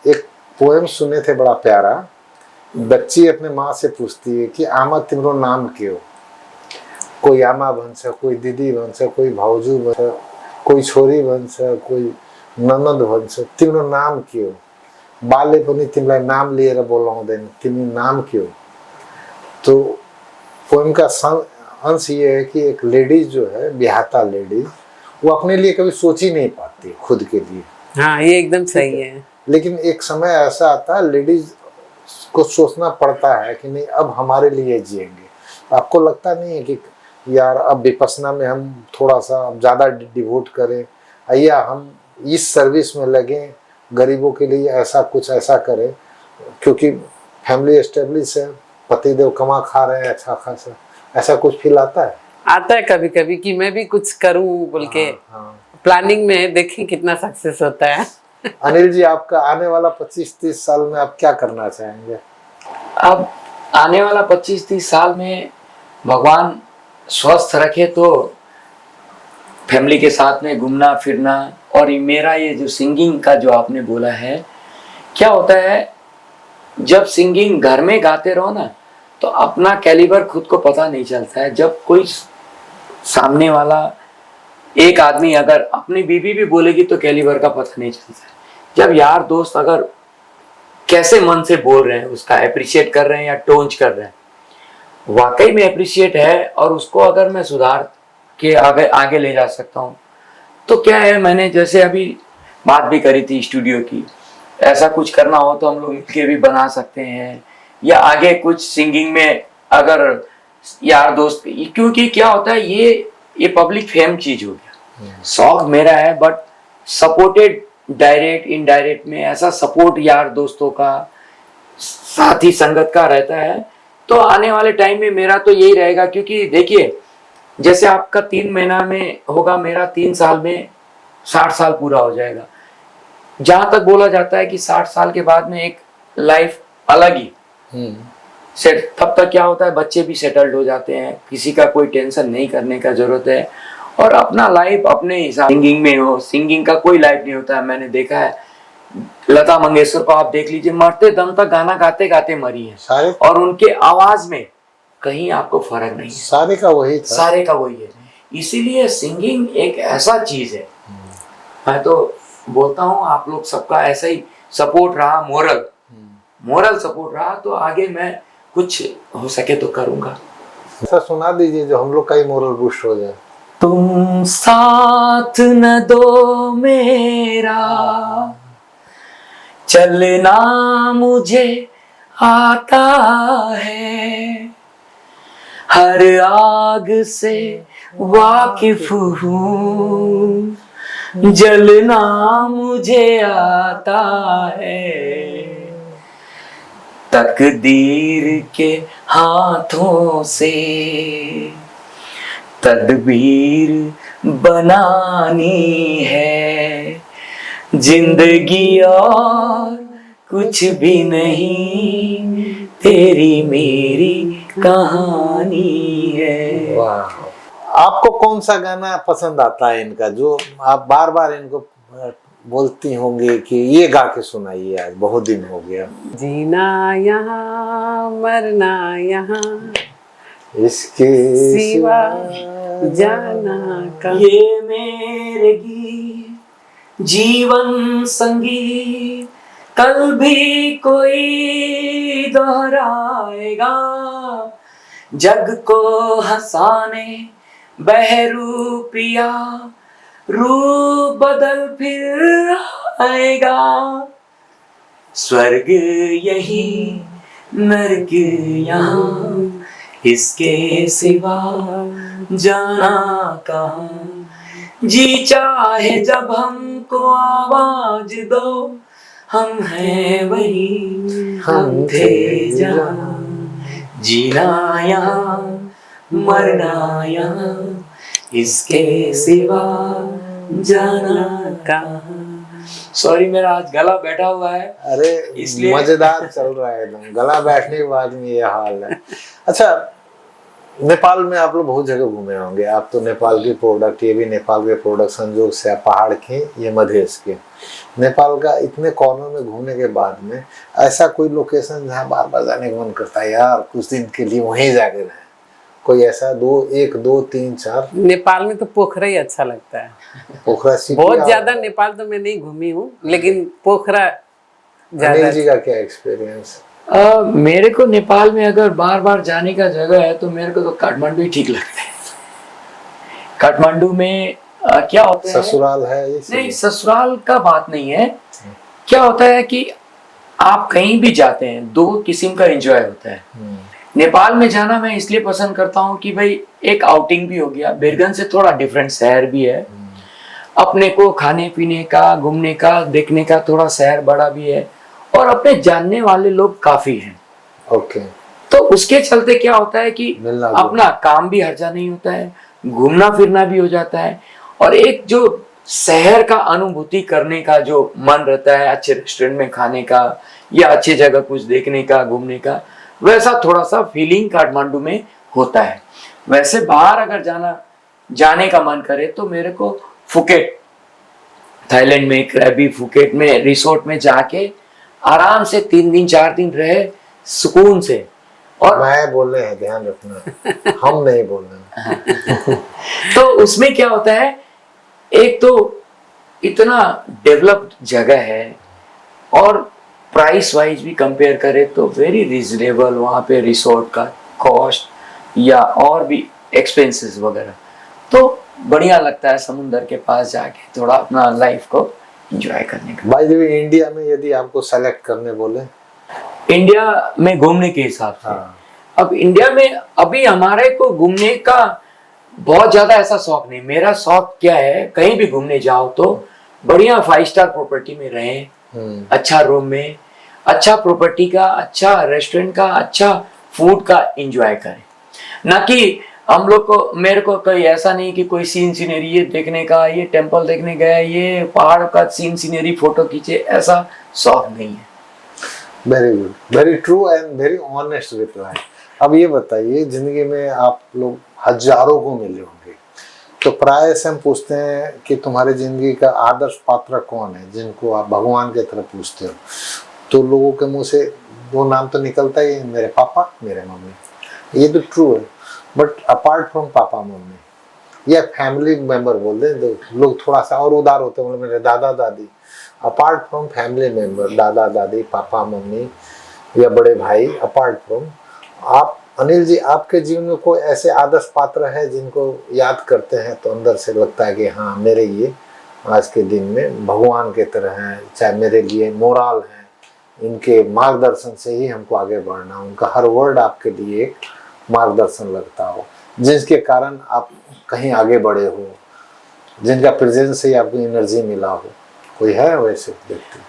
एक पोएम सुने थे बड़ा प्यारा। बच्ची अपने माँ से पूछती है कि आमा तिम्रो नाम क्यों? कोई आमा भन्छ, कोई दिदी भन्छ, कोई भाउजू भन्छ, कोई छोरी भन्छ, कोई ननद भन्छ, तिम्रो नाम क्यों? बाले पनि तिमीलाई नाम लिएर बोलाउँदैन, तिमी नाम क्यों? तो पोएम का अंश ये है कि एक लेडीज जो है, ब्याहता लेडीज, वो अपने लिए कभी सोच ही नहीं पाती खुद के लिए। हाँ, ये एकदम सही है। लेकिन एक समय ऐसा आता है लेडीज को सोचना पड़ता है कि नहीं अब हमारे लिए जिएंगे। आपको लगता नहीं है कि यार अब विपश्यना में हम थोड़ा सा ज़्यादा डिवोट करें, या हम इस सर्विस में लगें, गरीबों के लिए ऐसा कुछ ऐसा करें, क्योंकि फैमिली एस्टेब्लिश है, पतिदेव कमा खा रहे हैं अच्छा खासा, ऐसा कुछ फील आता है कभी कभी कि मैं भी कुछ करूं बोल के। प्लानिंग में देखें कितना सक्सेस होता है। अनिल जी, आपका आने वाला 25-30 साल में आप क्या करना चाहेंगे? अब आने वाला 25-30 साल में भगवान स्वस्थ रखे तो फैमिली के साथ में घूमना फिरना, और मेरा ये जो सिंगिंग का जो आपने बोला है, क्या होता है जब सिंगिंग घर में गाते रहो ना तो अपना कैलिबर खुद को पता नहीं चलता है। जब कोई सामने वाला एक आदमी अगर अपनी बीवी भी बोलेगी तो कैलिबर का पता नहीं चलता है। जब यार दोस्त अगर कैसे मन से बोल रहे हैं, उसका अप्रिशिएट कर रहे हैं या टोंच कर रहे हैं, वाकई में अप्रिशिएट है और उसको अगर मैं सुधार के आगे ले जा सकता हूँ तो क्या है। मैंने जैसे अभी बात भी करी थी स्टूडियो की, ऐसा कुछ करना हो तो हम लोग मिलके भी बना सकते हैं, या आगे कुछ सिंगिंग में अगर यार दोस्त, क्योंकि क्या होता है ये पब्लिक फेम चीज हो गया। शौक मेरा है बट सपोर्टेड डायरेक्ट इनडायरेक्ट में, ऐसा सपोर्ट यार दोस्तों का साथी संगत का रहता है। तो आने वाले टाइम में मेरा तो यही रहेगा, क्योंकि देखिए जैसे आपका 3 महीना में होगा, मेरा 3 साल में 60 साल पूरा हो जाएगा। जहां तक बोला जाता है कि 60 साल के बाद में एक लाइफ अलग ही सेट, तब तक क्या होता है बच्चे भी सेटल्ड हो जाते हैं, किसी का कोई टेंशन नहीं करने का जरूरत है, और अपना लाइफ अपने हिसाब सिंगिंग में हो। सिंगिंग का कोई लाइफ नहीं होता है। मैंने देखा है लता मंगेशकर को आप देख लीजिए, मरते दम तक गाना गाते गाते मरी है, और उनके आवाज में कहीं आपको फर्क नहीं है। सारे का वही था, सारे का वही है। इसीलिए सिंगिंग एक ऐसा चीज है, मैं तो बोलता हूँ आप लोग सबका ऐसा ही सपोर्ट रहा, मोरल सपोर्ट रहा तो आगे मैं कुछ हो सके तो करूंगा। ऐसा सुना दीजिए जो हम लोग का ही मोरल बूस्ट हो जाए। तुम साथ न दो मेरा, चलना मुझे आता है, हर आग से वाकिफ हूँ, जलना मुझे आता है, तकदीर के हाथों से तदबीर बनानी है, जिंदगी और कुछ भी नहीं, तेरी मेरी कहानी है। वाह। आपको कौन सा गाना पसंद आता है इनका, जो आप बार बार इनको बोलती होंगी कि ये गा के सुनाइए, आज बहुत दिन हो गया? जीना यहाँ मरना यहाँ, इसके सिवा जाना का। ये मेरे गीत जीवन संगीत, कल भी कोई दोहराएगा, जग को हंसाने बहरूपिया, रूप बदल फिर आएगा, स्वर्ग यही नरक यहाँ, इसके सिवा जाना कहाँ, जी चाहे जब हमको आवाज दो, हम हैं वही हम थे जहाँ, जीना यहाँ मरना यहाँ, इसके सिवा जाना कहाँ। सॉरी, मेरा आज गला बैठा हुआ है। अरे इसलिए मजेदार चल रहा है एकदम, गला बैठने के बाद में ये हाल है। अच्छा, नेपाल में आप लोग बहुत जगह घूमे होंगे, आप तो नेपाल की प्रोडक्ट, ये भी नेपाल के प्रोडक्ट संजोग से, आप पहाड़ के, ये मधेश के। नेपाल का इतने कॉर्नर में घूमने के बाद में ऐसा कोई लोकेशन जहाँ बार बार जाने का मन करता है, यार कुछ दिन के लिए वहीं जाके रहे, कोई ऐसा? 1 2 3 4? नेपाल में तो पोखरा ही अच्छा लगता है। पोखरा सिटी? बहुत ज्यादा नेपाल तो मैं नहीं घूमी हूँ, लेकिन पोखरा ज्यादा। अनिल जी का क्या एक्सपीरियंस? मेरे को नेपाल में अगर बार बार जाने का जगह है तो मेरे को तो काठमांडू ही ठीक लगता है। काठमांडू में क्या होता है, ससुराल है? नहीं, ससुराल का बात नहीं है। क्या होता है कि आप कहीं भी जाते हैं, 2 किस्म का एंजॉय होता है। नेपाल में जाना मैं इसलिए पसंद करता हूँ कि भाई एक आउटिंग भी हो गया, बिरगन से थोड़ा डिफरेंट शहर भी है, अपने को खाने पीने का, घूमने का, देखने का थोड़ा शहर बड़ा भी है, और अपने जानने वाले लोग काफी हैं। ओके। तो उसके चलते क्या होता है कि अपना काम भी हर्जा नहीं होता है, घूमना फिरना भी हो जाता है, और एक जो शहर का अनुभूति करने का जो मन रहता है, अच्छे रेस्टोरेंट में खाने का या अच्छी जगह कुछ देखने का, घूमने का, वैसा थोड़ा सा फीलिंग काठमांडू में होता है। वैसे बाहर अगर जाने का मन करे तो मेरे को फुकेट, थाईलैंड में क्रैबी फुकेट में रिसोर्ट में जाके आराम से 3 दिन 4 दिन रहे सुकून से। और मैं बोल रहे हैं, ध्यान रखना, हम नहीं बोल रहे। तो उसमें क्या होता है, एक तो इतना डेवलप्ड जगह है, और प्राइस वाइज भी कंपेयर करें तो वेरी रीजनेबल वहाँ पे रिसोर्ट का कॉस्ट या और भी एक्सपेंसेस वगैरह। तो बढ़िया लगता है समुंदर के पास जाके थोड़ा अपना लाइफ को एंजॉय करने का। भाई जब इंडिया में यदि आपको सेलेक्ट करने बोले, इंडिया में घूमने के हिसाब से, हाँ। अब इंडिया में अभी हमारे को घूमने का बहुत ज्यादा ऐसा शौक नहीं। मेरा शौक क्या है, कहीं भी घूमने जाओ तो बढ़िया 5 स्टार प्रॉपर्टी में रहें, अच्छा रूम में, अच्छा प्रॉपर्टी का, अच्छा रेस्टोरेंट का, अच्छा फूड का एंजॉय करें। ना कि हम लोग को, मेरे को कोई ऐसा नहीं कि कोई सीन सीनरी ये देखने का, ये टेम्पल देखने गए, ये पहाड़ का सीन सीनरी फोटो खींचे, ऐसा शौक नहीं है। Very good, very true and very honest reply. अब ये बताइए, जिंदगी में आप लोग हजारों को मिले होंगे, तो प्राय से हम पूछते हैं कि तुम्हारी जिंदगी का आदर्श पात्र कौन है, जिनको आप भगवान की तरह पूछते हो, तो लोगों के मुंह से 2 नाम तो निकलता ही है, मेरे पापा, मेरे मम्मी। ये तो ट्रू है, but apart from papa mummy या फैमिली मेंबर बोल दें तो लोग थोड़ा सा और उदार होते हैं, मेरे दादा दादी। अपार्ट फ्रॉम फैमिली मेंबर, दादा दादी, पापा मम्मी या बड़े भाई, अपार्ट फ्रॉम आप, अनिल जी, आपके जीवन में कोई ऐसे आदर्श पात्र है जिनको याद करते हैं तो अंदर से लगता है कि हाँ, मेरे ये आज के दिन में भगवान के तरह हैं, चाहे मेरे लिए मोरल हैं, इनके मार्गदर्शन से ही हमको आगे बढ़ना, उनका हर वर्ड आपके लिए एक मार्गदर्शन लगता हो, जिनके कारण आप कहीं आगे बढ़े हो, जिनका प्रेजेंस से आपको एनर्जी मिला हो? कोई है वैसे व्यक्ति?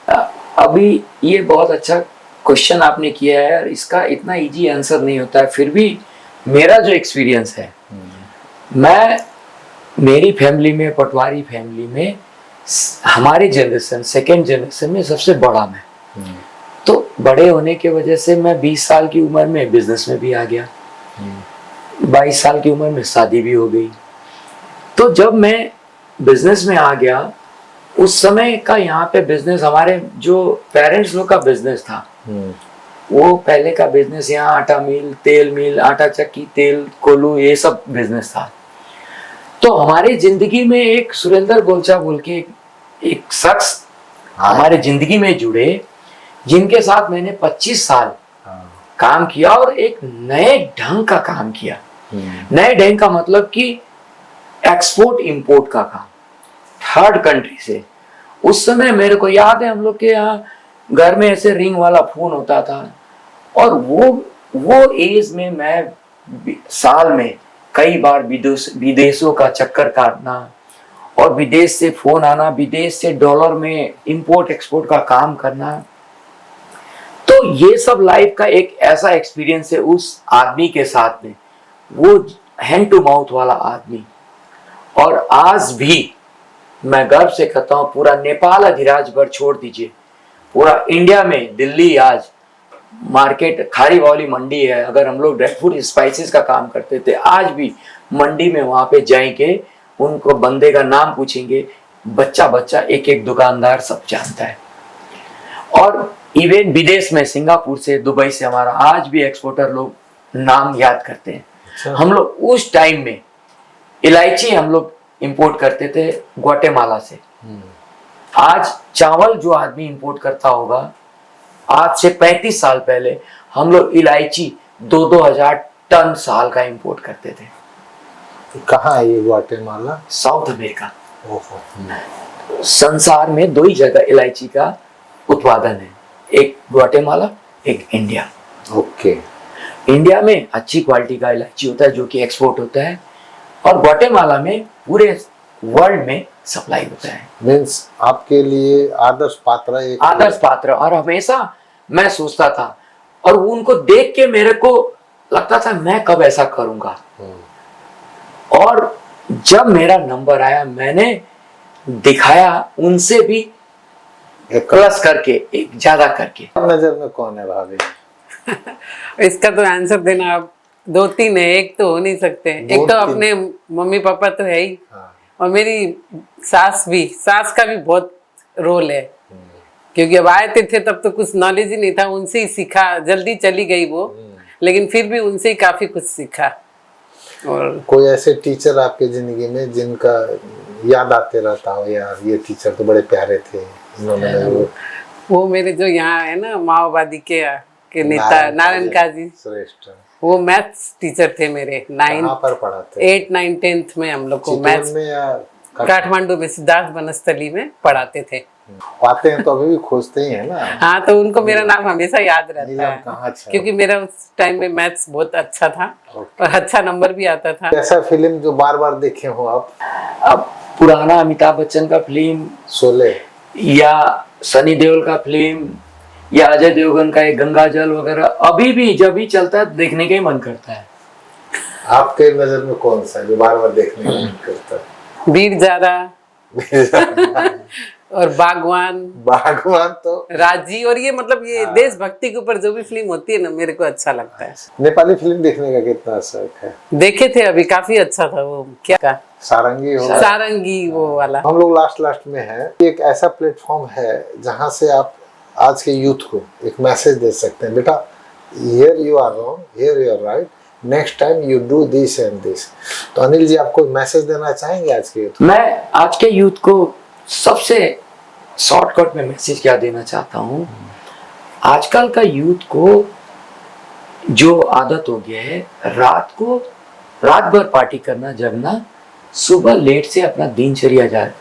अभी ये बहुत अच्छा क्वेश्चन आपने किया है और इसका इतना इजी आंसर नहीं होता है। फिर भी मेरा जो एक्सपीरियंस है, मैं मेरी फैमिली में, पटवारी फैमिली में, हमारे जनरेशन, सेकेंड जनरेशन में सबसे बड़ा मैं। तो बड़े होने की वजह से मैं 20 साल की उम्र में बिजनेस में भी आ गया, 22 साल की उम्र में शादी भी हो गई। तो जब मैं बिजनेस में आ गया, उस समय का यहाँ पे बिजनेस, हमारे जो पेरेंट्स लोग का बिजनेस था, वो पहले का बिजनेस यहाँ आटा मिल, तेल मिल, आटा चक्की, तेल कोल्हू, ये सब बिजनेस था। तो हमारी जिंदगी में एक सुरेंद्र गोलचा बोल के एक शख्स हमारे जिंदगी में जुड़े, जिनके साथ मैंने 25 साल काम किया और एक नए ढंग का काम किया। नए ढंग का मतलब कि एक्सपोर्ट इंपोर्ट का काम, थर्ड कंट्री से। उस समय मेरे को याद है, हम लोग के यहाँ घर में ऐसे रिंग वाला फोन होता था, और वो एज में मैं साल में कई बार विदेशों का चक्कर काटना, और विदेश से फोन आना, विदेश से डॉलर में इंपोर्ट एक्सपोर्ट का काम करना। तो ये सब लाइफ का एक ऐसा एक्सपीरियंस है उस आदमी के साथ में, वो हैंड टू माउथ वाला आदमी। और आज भी मैं गर्व से कहता हूँ, पूरा नेपाल अधिराज भर छोड़ दीजिए, पूरा इंडिया में दिल्ली आज मार्केट, खारी वाली मंडी है। अगर हम लोग ड्राई फ्रूट स्पाइसेस का काम करते थे, आज भी मंडी में वहां पे जाएंगे, उनको बंदे का नाम पूछेंगे, बच्चा बच्चा एक एक दुकानदार सब जानता है। और इवन विदेश में, सिंगापुर से, दुबई से हमारा आज भी एक्सपोर्टर लोग नाम याद करते हैं। हम लोग उस टाइम में इलायची हम लोग इंपोर्ट करते थे ग्वाटेमाला से। आज चावल जो आदमी इंपोर्ट करता होगा, आज से 35 साल पहले हम लोग इलायची 2-2 हजार टन साल का इंपोर्ट करते थे। कहाँ है ये ग्वाटेमाला? South America. संसार में 2 ही जगह इलायची का उत्पादन है, एक ग्वाटेमाला, एक इंडिया। ओके। इंडिया में अच्छी क्वालिटी का इलायची होता है जो कि एक्सपोर्ट होता है, और ग्वाटेमाला में पूरे वर्ल्ड में सप्लाई होता है। मीन्स आपके लिए आदर्श पात्र, एक आदर्श पात्र। और हमेशा मैं सोचता था, और उनको देख के मेरे को लगता था मैं कब ऐसा करूंगा। और जब मेरा नंबर आया, मैंने दिखाया उनसे भी प्लस करके, एक ज्यादा करके। नजर में कौन है भाभी? इसका तो आंसर देना आप 2-3 है, एक तो हो नहीं सकते। एक तो अपने मम्मी पापा तो है ही, और मेरी सास का भी बहुत रोल है, क्योंकि अब आए थे तब तो कुछ नॉलेज ही नहीं था, उनसे ही सीखा। जल्दी चली गई वो, लेकिन फिर भी उनसे ही काफी कुछ सीखा। और कोई ऐसे टीचर आपके जिंदगी में जिनका याद आते रहता हो, यार ये टीचर तो बड़े प्यारे थे, इन्होंने वो मेरे जो यहाँ है ना, माओवादी के नेता नारायण काजी श्रेष्ठ, वो मैथ्स टीचर थे मेरे। 9 पर पढ़ाते? 8, 9, 10th में हम लोग को चितौन मैथ्स में या काठमांडू में सिद्धार्थ बनस्थली में पढ़ाते थे। आते हैं तो अभी भी खोजते ही है ना। हाँ, तो उनको मेरा नाम हमेशा याद रहता नीलम है, कहाँ अच्छा? क्योंकि मेरा उस टाइम में मैथ्स बहुत अच्छा था और अच्छा नंबर भी आता था। ऐसा फिल्म जो बार बार देखे हो आप? अब पुराना अमिताभ बच्चन का फिल्म शोले, या सनी देओल का फिल्म, या अजय देवगन का एक गंगा जल वगैरह, अभी भी जब भी चलता है देखने का ही मन करता है। आपके नजर में कौन सा है जो बार बार देखने का मन करता है? वीर जारा और बागवान तो राजी, और ये मतलब ये देशभक्ति के ऊपर जो भी फिल्म होती है ना, मेरे को अच्छा लगता है। नेपाली फिल्म देखने का कितना शौक है? देखे थे अभी, काफी अच्छा था वो, क्या सारंगी हो, सारंगी वो वाला। हम लोग लास्ट में है। एक ऐसा प्लेटफॉर्म है जहां से आप आज के यूथ को एक मैसेज दे सकते हैं, बेटा here you are wrong, here you are right, next time you do this and this. तो अनिल जी, आपको मैसेज देना चाहेंगे आज के यूथ को? मैं आज के यूथ को सबसे शॉर्टकट में मैसेज क्या देना चाहता हूँ, आजकल का यूथ को जो आदत हो गया है रात भर पार्टी करना, जगना, सुबह लेट से अपना दिनचर्या जाए।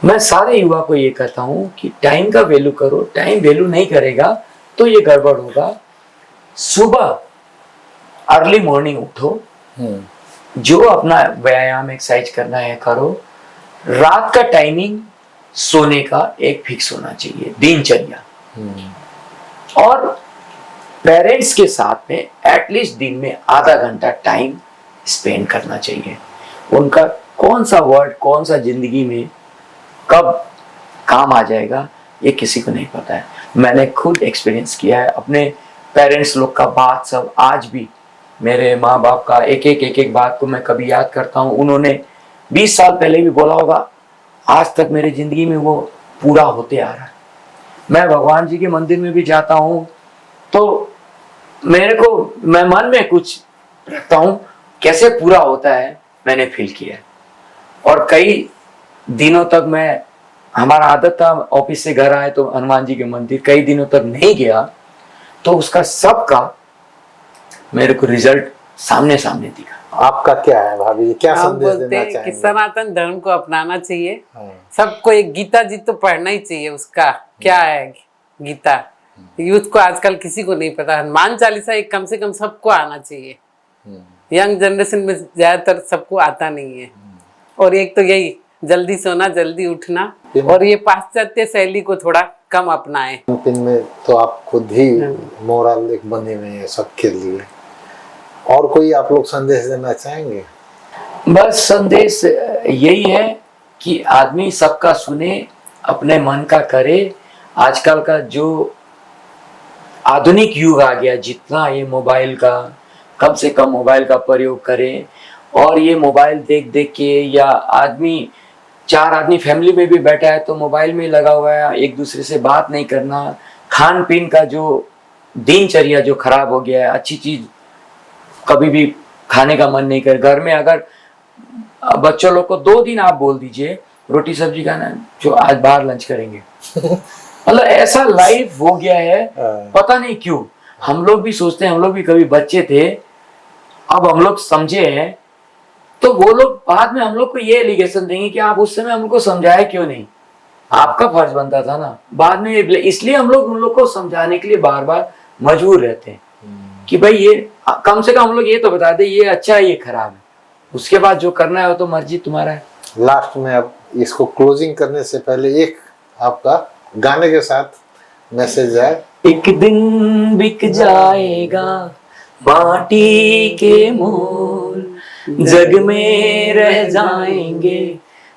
मैं सारे युवा को ये कहता हूँ कि टाइम का वैल्यू करो, टाइम वैल्यू नहीं करेगा तो ये गड़बड़ होगा। सुबह अर्ली मॉर्निंग उठो, जो अपना व्यायाम एक्सरसाइज करना है करो। रात का टाइमिंग सोने का एक फिक्स होना चाहिए, दिनचर्या। और पेरेंट्स के साथ में एटलीस्ट दिन में आधा घंटा टाइम स्पेंड करना चाहिए। उनका कौन सा वर्ड, कौन सा जिंदगी में कब काम आ जाएगा ये किसी को नहीं पता है। मैंने खुद एक्सपीरियंस किया है अपने पेरेंट्स लोग का बात सब। आज भी मेरे माँ बाप का एक एक बात को मैं कभी याद करता हूँ। उन्होंने 20 साल पहले भी बोला होगा, आज तक मेरी जिंदगी में वो पूरा होते आ रहा है। मैं भगवान जी के मंदिर में भी जाता हूँ तो मैं मन में कुछ रखता हूँ, कैसे पूरा होता है मैंने फील किया है। और कई दिनों तक हमारा आदत था ऑफिस से घर आए तो हनुमान जी के मंदिर, कई दिनों तक नहीं गया तो उसका सबका मेरे को रिजल्ट सामने दिखा। आपका क्या है भाभी जी, क्या हम संदेश बोलते देना हैं कि चाहेंगे? सनातन धर्म को अपनाना चाहिए। हाँ। सबको एक गीता जी तो पढ़ना ही चाहिए। उसका क्या है गीता, यूथ को आजकल किसी को नहीं पता। हनुमान चालीसा एक कम से कम सबको आना चाहिए। यंग जनरेशन में ज्यादातर सबको आता नहीं है। और एक तो यही जल्दी सोना, जल्दी उठना, और ये पाश्चात्य शैली को थोड़ा कम अपनाएं। पिन में तो आप खुद ही मोरल एक बने हुए हैं सबके लिए। और कोई आप लोग संदेश देना चाहेंगे? बस संदेश यही है कि आदमी सबका सुने, अपने मन का करे। आजकल का जो आधुनिक युग आ गया, जितना ये मोबाइल का, कम से कम मोबाइल का प्रयोग करे। और ये मोबाइल देख देख के, या आदमी 4 आदमी फैमिली में भी बैठा है तो मोबाइल में लगा हुआ है, एक दूसरे से बात नहीं करना। खान पीन का जो दिनचर्या जो खराब हो गया है, अच्छी चीज कभी भी खाने का मन नहीं कर। घर में अगर बच्चों लोग को 2 दिन आप बोल दीजिए रोटी सब्जी खाना, जो आज बाहर लंच करेंगे। मतलब ऐसा लाइफ हो गया है, पता नहीं क्यों। हम लोग भी सोचते हैं, हम लोग भी कभी बच्चे थे, अब हम लोग समझे हैं तो वो लोग बाद में हम लोग को ये एलिगेशन देंगे कि आप उस समय हमको समझाया क्यों नहीं, आपका फर्ज बनता था ना। बाद में इसलिए हम लोग उन लोग को समझाने के लिए बार बार मजबूर रहते हैं कि भाई ये कम से कम हम लोग ये तो बता दे ये अच्छा है ये खराब है, उसके बाद जो करना है वो तो मर्जी तुम्हारा है। लास्ट में अब इसको क्लोजिंग करने से पहले एक आपका गाने के साथ मैसेज है। एक दिन बिक जाएगा माटी के मोल, जग में रह जाएंगे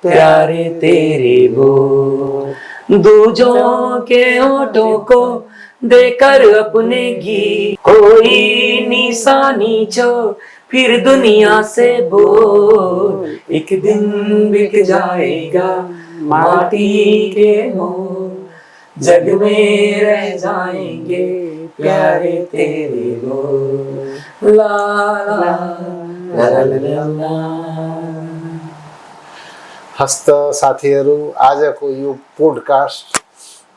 प्यारे तेरे बोल। दूजों के होठों को देकर अपने गीत, कोई निशानी छोड़ फिर दुनिया से बोल। एक दिन बिक जाएगा माटी के मोल, जग में रह जाएंगे प्यारे तेरे बोल। ला ला ला ला ला। हस्त साथीहरू, आजको यो पोडकास्ट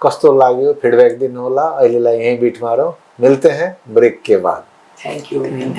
कस्तो लाग्यो फिडब्याक दिनुहोला। अहिलेलाई यही बिट मारौँ, मिलते हैं ब्रेक के बाद। Thank you.